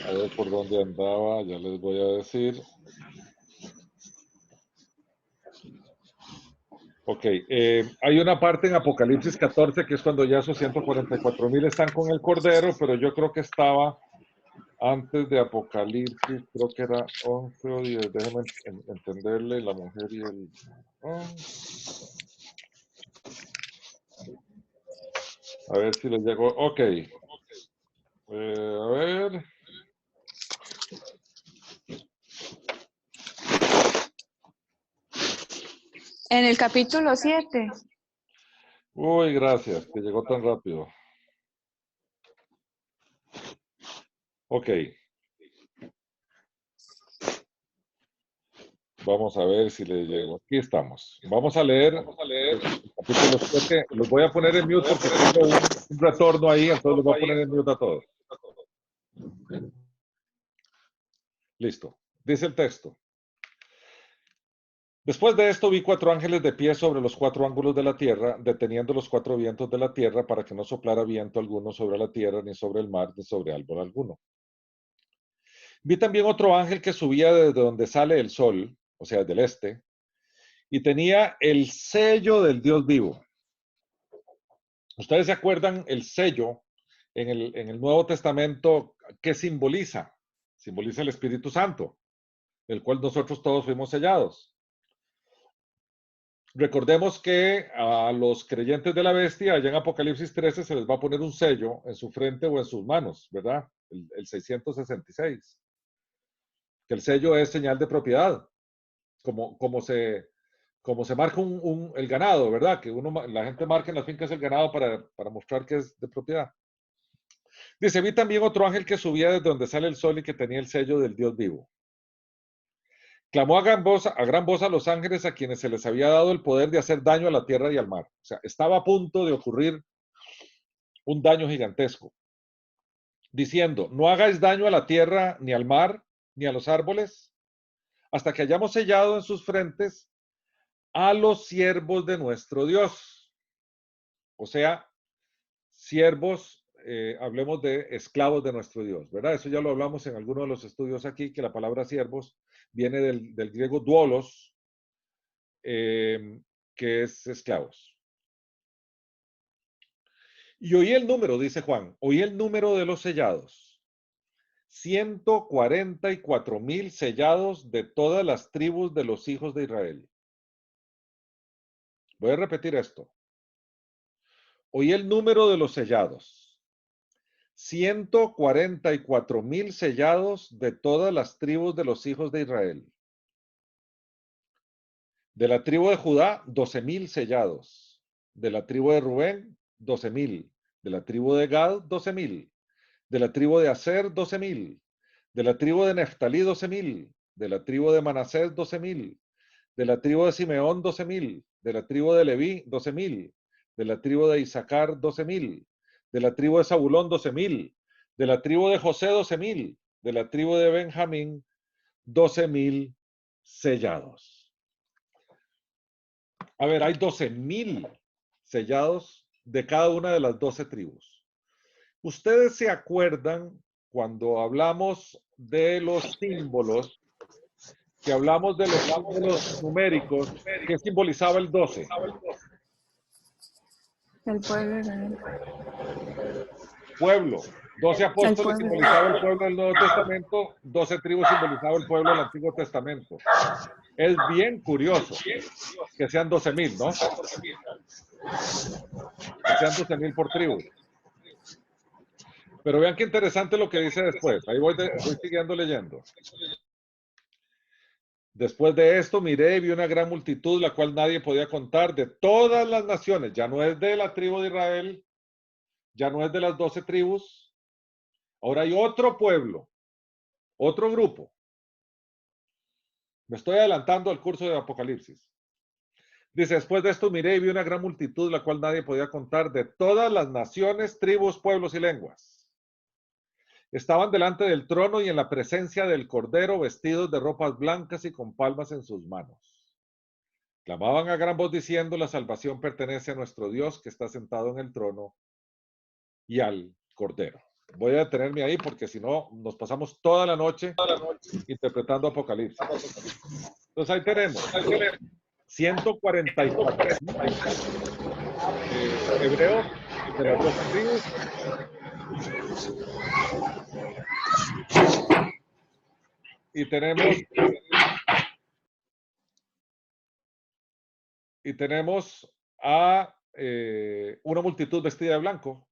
A ver por dónde andaba, ya les voy a decir. Ok, hay una parte en Apocalipsis 14 que es cuando ya esos 144,000 están con el Cordero, pero yo creo que estaba antes de Apocalipsis, creo que era 11 o 10, déjenme entenderle, la mujer y el... oh, a ver si les llegó, ok, a ver, En el capítulo 7. uy, gracias, que llegó tan rápido. Ok. Vamos a ver si le llego. Aquí estamos. Vamos a leer el capítulo 7. Los voy a poner en mute porque tengo un retorno ahí, entonces los voy a poner en mute a todos. Listo. Dice el texto. Después de esto vi 4 ángeles de pie sobre los 4 ángulos de la tierra, deteniendo los 4 vientos de la tierra para que no soplara viento alguno sobre la tierra, ni sobre el mar, ni sobre árbol alguno. Vi también otro ángel que subía desde donde sale el sol, o sea, del este, y tenía el sello del Dios vivo. ¿Ustedes se acuerdan el sello en el Nuevo Testamento qué simboliza? Simboliza el Espíritu Santo, el cual nosotros todos fuimos sellados. Recordemos que a los creyentes de la bestia, allá en Apocalipsis 13, se les va a poner un sello en su frente o en sus manos, ¿verdad? El 666. Que el sello es señal de propiedad, como se marca el ganado, ¿verdad? Que la gente marca en las fincas el ganado para mostrar que es de propiedad. Dice, vi también otro ángel que subía desde donde sale el sol y que tenía el sello del Dios vivo. Clamó a gran voz a los ángeles a quienes se les había dado el poder de hacer daño a la tierra y al mar. O sea, estaba a punto de ocurrir un daño gigantesco. Diciendo, no hagáis daño a la tierra, ni al mar, ni a los árboles, hasta que hayamos sellado en sus frentes a los siervos de nuestro Dios. O sea, siervos, hablemos de esclavos de nuestro Dios, ¿verdad? Eso ya lo hablamos en alguno de los estudios aquí, que la palabra siervos viene del griego doulos, que es esclavos. Y oí el número, dice Juan, oí el número de los sellados. 144,000 sellados de todas las tribus de los hijos de Israel. Voy a repetir esto. Oí el número de los sellados. 144,000 sellados de todas las tribus de los hijos de Israel. De la tribu de Judá, 12,000 sellados. De la tribu de Rubén, 12,000. De la tribu de Gad, 12,000. De la tribu de Aser, 12,000. De la tribu de Neftalí, 12,000. De la tribu de Manasés, 12,000. De la tribu de Simeón, 12,000. De la tribu de Leví, 12,000. De la tribu de Isaacar, 12,000. De la tribu de Zabulón, 12,000. De la tribu de José, 12,000. De la tribu de Benjamín, 12,000 sellados. A ver, hay 12,000 sellados de cada una de las 12 tribus. ¿Ustedes se acuerdan cuando hablamos de los símbolos, que hablamos de los símbolos numéricos, que simbolizaba el 12? El pueblo Israel. Pueblo. 12 apóstoles simbolizaba el pueblo del Nuevo Testamento, 12 tribus simbolizaba el pueblo del Antiguo Testamento. Es bien curioso que sean 12,000, ¿no? Que sean 12,000 por tribu. Pero vean qué interesante lo que dice después. Ahí voy siguiendo leyendo. Después de esto miré y vi una gran multitud, la cual nadie podía contar, de todas las naciones. Ya no es de la tribu de Israel, ya no es de las 12 tribus. Ahora hay otro pueblo, otro grupo, Me estoy adelantando al curso de Apocalipsis. Dice, después de esto miré y vi una gran multitud, la cual nadie podía contar, de todas las naciones, tribus, pueblos y lenguas. Estaban delante del trono y en la presencia del Cordero, vestidos de ropas blancas y con palmas en sus manos. Clamaban a gran voz diciendo, la salvación pertenece a nuestro Dios que está sentado en el trono y al Cordero. Voy a detenerme ahí porque si no nos pasamos toda la noche interpretando Apocalipsis. Entonces ahí tenemos 144 hebreos de las 12 tribus. Y tenemos a una multitud vestida de blanco,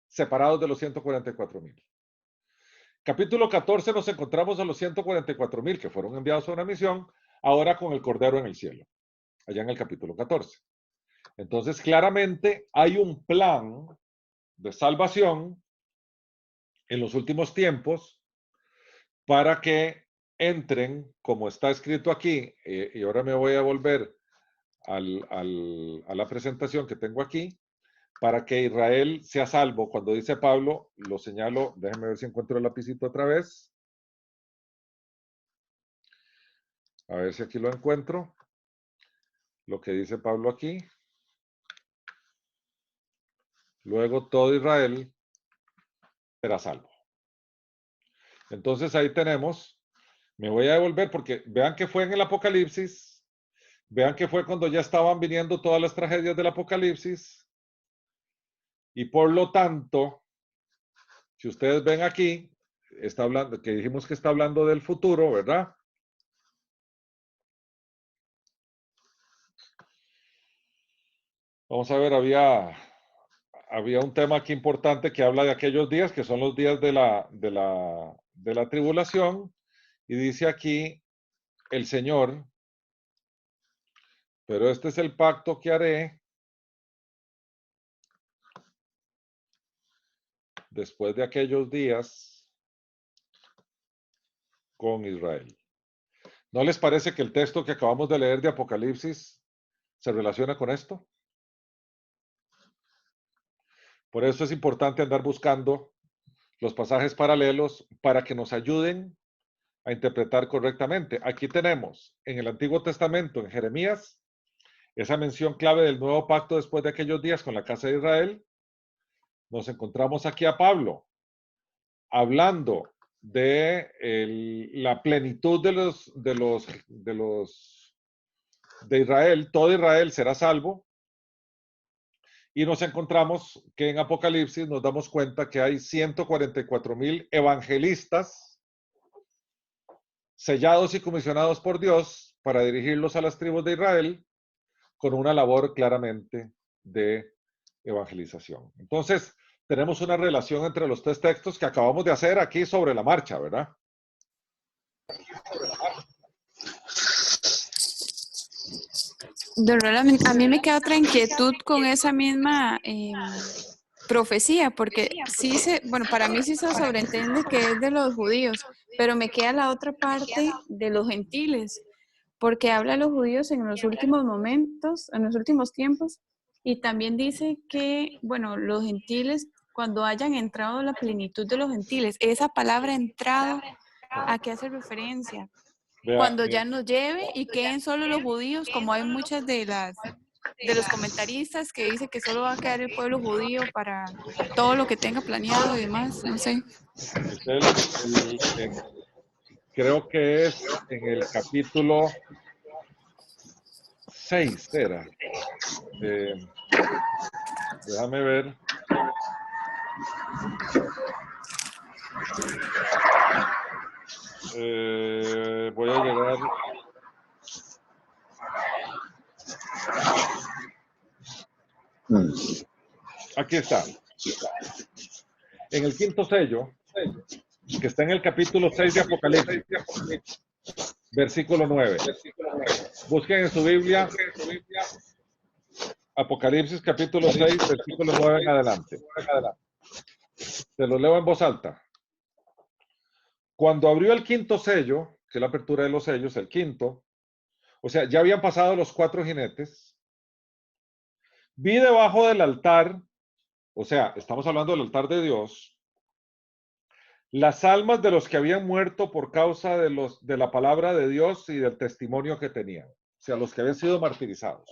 separados de los 144,000. Capítulo 14 nos encontramos a los 144,000 que fueron enviados a una misión, ahora con el Cordero en el cielo, allá en el capítulo 14. Entonces, claramente hay un plan de salvación en los últimos tiempos para que entren, como está escrito aquí, y ahora me voy a volver a la presentación que tengo aquí, para que Israel sea salvo. Cuando dice Pablo, lo señalo, déjenme ver si encuentro el lapicito otra vez. A ver si aquí lo encuentro. Lo que dice Pablo aquí. Luego todo Israel será salvo. Entonces ahí tenemos, me voy a devolver porque vean que fue en el Apocalipsis, vean que fue cuando ya estaban viniendo todas las tragedias del Apocalipsis, y por lo tanto, si ustedes ven aquí, está hablando, que dijimos que está hablando del futuro, ¿verdad? Vamos a ver, había un tema aquí importante que habla de aquellos días, que son los días de la tribulación, y dice aquí el Señor, pero este es el pacto que haré después de aquellos días con Israel. ¿No les parece que el texto que acabamos de leer de Apocalipsis se relaciona con esto? Por eso es importante andar buscando los pasajes paralelos para que nos ayuden a interpretar correctamente. Aquí tenemos en el Antiguo Testamento, en Jeremías, esa mención clave del nuevo pacto después de aquellos días con la casa de Israel. Nos encontramos aquí a Pablo hablando de la plenitud de Israel. Todo Israel será salvo. Y nos encontramos que en Apocalipsis nos damos cuenta que hay 144,000 evangelistas sellados y comisionados por Dios para dirigirlos a las tribus de Israel con una labor claramente de evangelización. Entonces, tenemos una relación entre los tres textos que acabamos de hacer aquí sobre la marcha, ¿verdad? Don Roland, a mí me queda otra inquietud con esa misma profecía, porque sí bueno, para mí sí se sobreentiende que es de los judíos, pero me queda la otra parte de los gentiles, porque habla de los judíos en los últimos momentos, en los últimos tiempos, y también dice que, bueno, los gentiles, cuando hayan entrado la plenitud de los gentiles, esa palabra entrado, ¿a qué hace referencia? Cuando ya nos lleve y queden solo los judíos, como hay muchas de los comentaristas que dicen que solo va a quedar el pueblo judío para todo lo que tenga planeado y demás, no sé. Creo que es en el capítulo 6, era. Déjame ver. Voy a llegar. Aquí está. En el quinto sello, que está en el capítulo 6 de Apocalipsis, versículo 9. Busquen en su Biblia Apocalipsis capítulo 6, versículo 9 en adelante. Te lo leo en voz alta. Cuando abrió el quinto sello, que es la apertura de los sellos, el quinto. O sea, ya habían pasado los 4 jinetes. Vi debajo del altar, o sea, estamos hablando del altar de Dios, las almas de los que habían muerto por causa de la palabra de Dios y del testimonio que tenían. O sea, los que habían sido martirizados.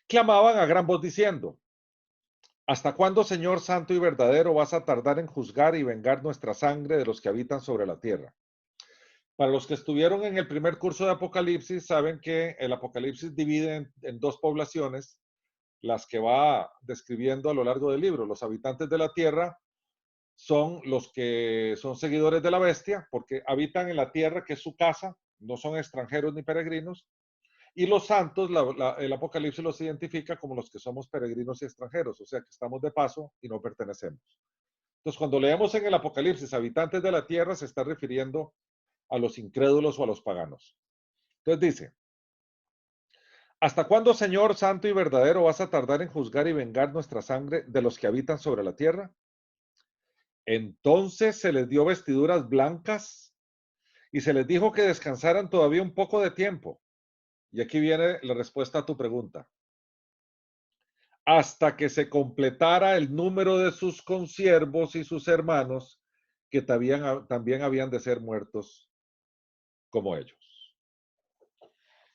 Clamaban a gran voz diciendo: ¿hasta cuándo, Señor santo y verdadero, vas a tardar en juzgar y vengar nuestra sangre de los que habitan sobre la tierra? Para los que estuvieron en el primer curso de Apocalipsis, saben que el Apocalipsis divide en 2 poblaciones, las que va describiendo a lo largo del libro. Los habitantes de la tierra son los que son seguidores de la bestia, porque habitan en la tierra, que es su casa, no son extranjeros ni peregrinos. Y los santos, el Apocalipsis los identifica como los que somos peregrinos y extranjeros, o sea que estamos de paso y no pertenecemos. Entonces, cuando leemos en el Apocalipsis habitantes de la tierra, se está refiriendo a los incrédulos o a los paganos. Entonces dice: ¿hasta cuándo, Señor santo y verdadero, vas a tardar en juzgar y vengar nuestra sangre de los que habitan sobre la tierra? Entonces se les dio vestiduras blancas y se les dijo que descansaran todavía un poco de tiempo. Y aquí viene la respuesta a tu pregunta. Hasta que se completara el número de sus consiervos y sus hermanos, que también habían de ser muertos como ellos.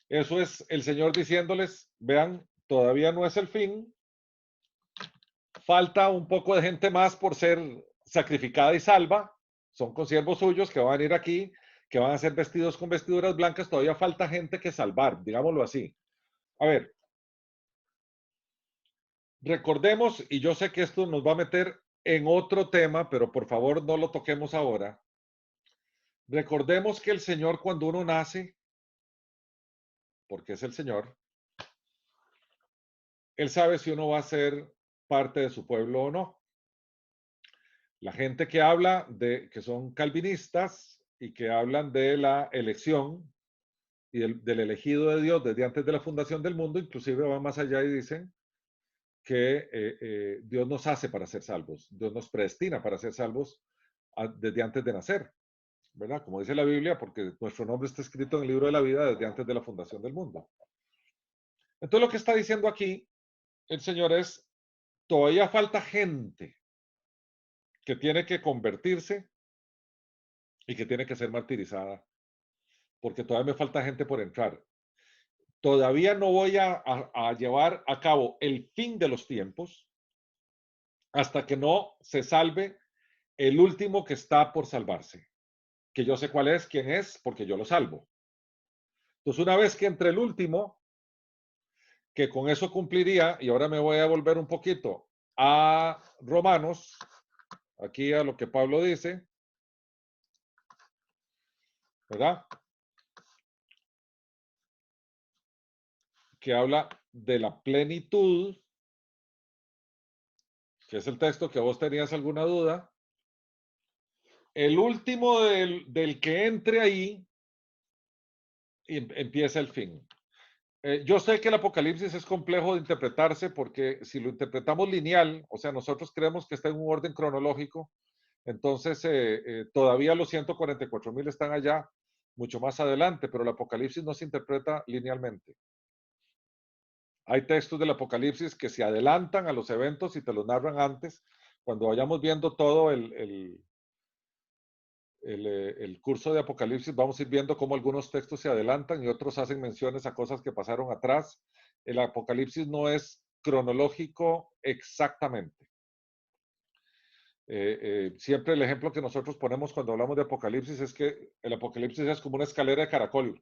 Eso es el Señor diciéndoles: vean, todavía no es el fin, falta un poco de gente más por ser sacrificada y salva, son consiervos suyos que van a ir aquí, que van a ser vestidos con vestiduras blancas, todavía falta gente que salvar, digámoslo así. A ver, recordemos, y yo sé que esto nos va a meter en otro tema, pero por favor no lo toquemos ahora. Recordemos que el Señor, cuando uno nace, porque es el Señor, Él sabe si uno va a ser parte de su pueblo o no. La gente que habla que son calvinistas y que hablan de la elección y del elegido de Dios desde antes de la fundación del mundo, inclusive van más allá y dicen que Dios nos hace para ser salvos, Dios nos predestina para ser salvos desde antes de nacer, ¿verdad? Como dice la Biblia, porque nuestro nombre está escrito en el libro de la vida desde antes de la fundación del mundo. Entonces lo que está diciendo aquí el Señor es: todavía falta gente que tiene que convertirse y que tiene que ser martirizada, porque todavía me falta gente por entrar. Todavía no voy a llevar a cabo el fin de los tiempos hasta que no se salve el último que está por salvarse, que yo sé cuál es, quién es, porque yo lo salvo. Entonces, una vez que entre el último, que con eso cumpliría, y ahora me voy a volver un poquito a Romanos, aquí a lo que Pablo dice, ¿verdad? Que habla de la plenitud, que es el texto que vos tenías alguna duda. El último del que entre ahí, empieza el fin. Yo sé que el Apocalipsis es complejo de interpretarse porque si lo interpretamos lineal, o sea, nosotros creemos que está en un orden cronológico, entonces todavía los 144,000 están allá mucho más adelante, pero el Apocalipsis no se interpreta linealmente. Hay textos del Apocalipsis que se adelantan a los eventos y te los narran antes. Cuando vayamos viendo todo el curso de Apocalipsis, vamos a ir viendo cómo algunos textos se adelantan y otros hacen menciones a cosas que pasaron atrás. El Apocalipsis no es cronológico exactamente. Siempre el ejemplo que nosotros ponemos cuando hablamos de Apocalipsis es que el Apocalipsis es como una escalera de caracol.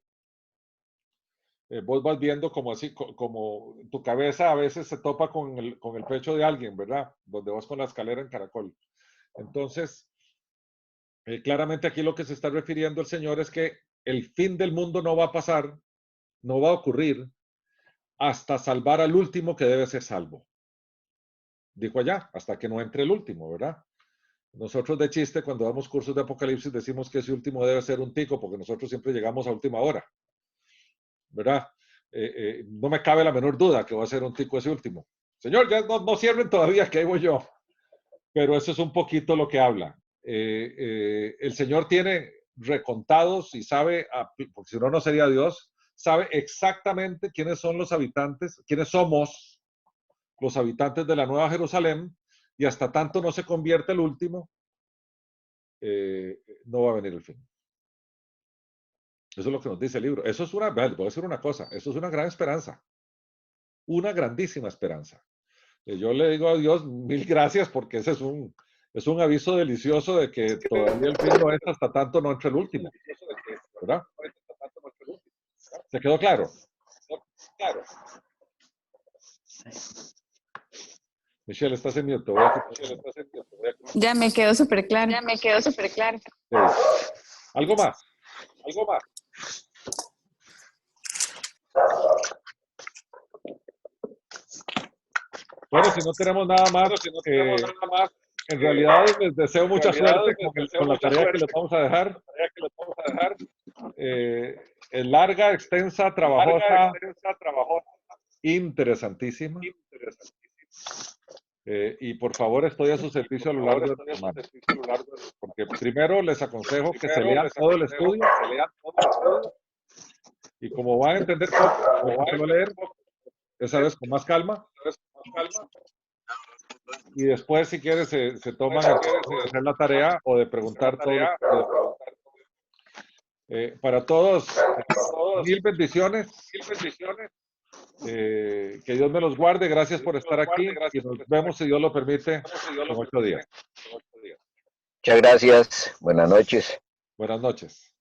Vos vas viendo como así, como tu cabeza a veces se topa con el pecho de alguien, ¿verdad? Donde vas con la escalera en caracol. Entonces, claramente aquí lo que se está refiriendo el Señor es que el fin del mundo no va a pasar, no va a ocurrir hasta salvar al último que debe ser salvo. Dijo allá, hasta que no entre el último, ¿verdad? Nosotros de chiste, cuando damos cursos de Apocalipsis, decimos que ese último debe ser un tico, porque nosotros siempre llegamos a última hora, ¿verdad? No me cabe la menor duda que va a ser un tico ese último. Señor, ya no cierren todavía, que ahí voy yo. Pero eso es un poquito lo que habla. El Señor tiene recontados y sabe, porque si no, no sería Dios, sabe exactamente quiénes son los habitantes, quiénes somos los habitantes de la Nueva Jerusalén, y hasta tanto no se convierte el último, no va a venir el fin. Eso es lo que nos dice el libro. Eso es una, voy a decir una cosa, eso es una gran esperanza, una grandísima esperanza. Yo le digo a Dios, mil gracias, porque ese es un aviso delicioso de que todavía el fin no es hasta tanto no entre el último, ¿verdad? ¿Se quedó claro? Claro. Michelle, estás en mute. Ya me quedó súper claro. Sí. ¿Algo más? Bueno, si no tenemos nada más, en realidad les deseo mucha suerte con la tarea que les vamos a dejar. Es larga, extensa, trabajosa, interesantísima. Y por favor, estoy a su servicio a lo largo de la semana. Porque primero les aconsejo que se lean todo el estudio. Y como van a entender poco, déjenselo leer. Esa vez con más calma. Y después, si quieres, se toman el tiempo de hacer la tarea o de preguntar todo. Para todos, mil bendiciones. Que Dios me los guarde. Gracias por estar aquí. Y nos vemos, si Dios lo permite, en 8 días. Muchas gracias. Buenas noches. Buenas noches.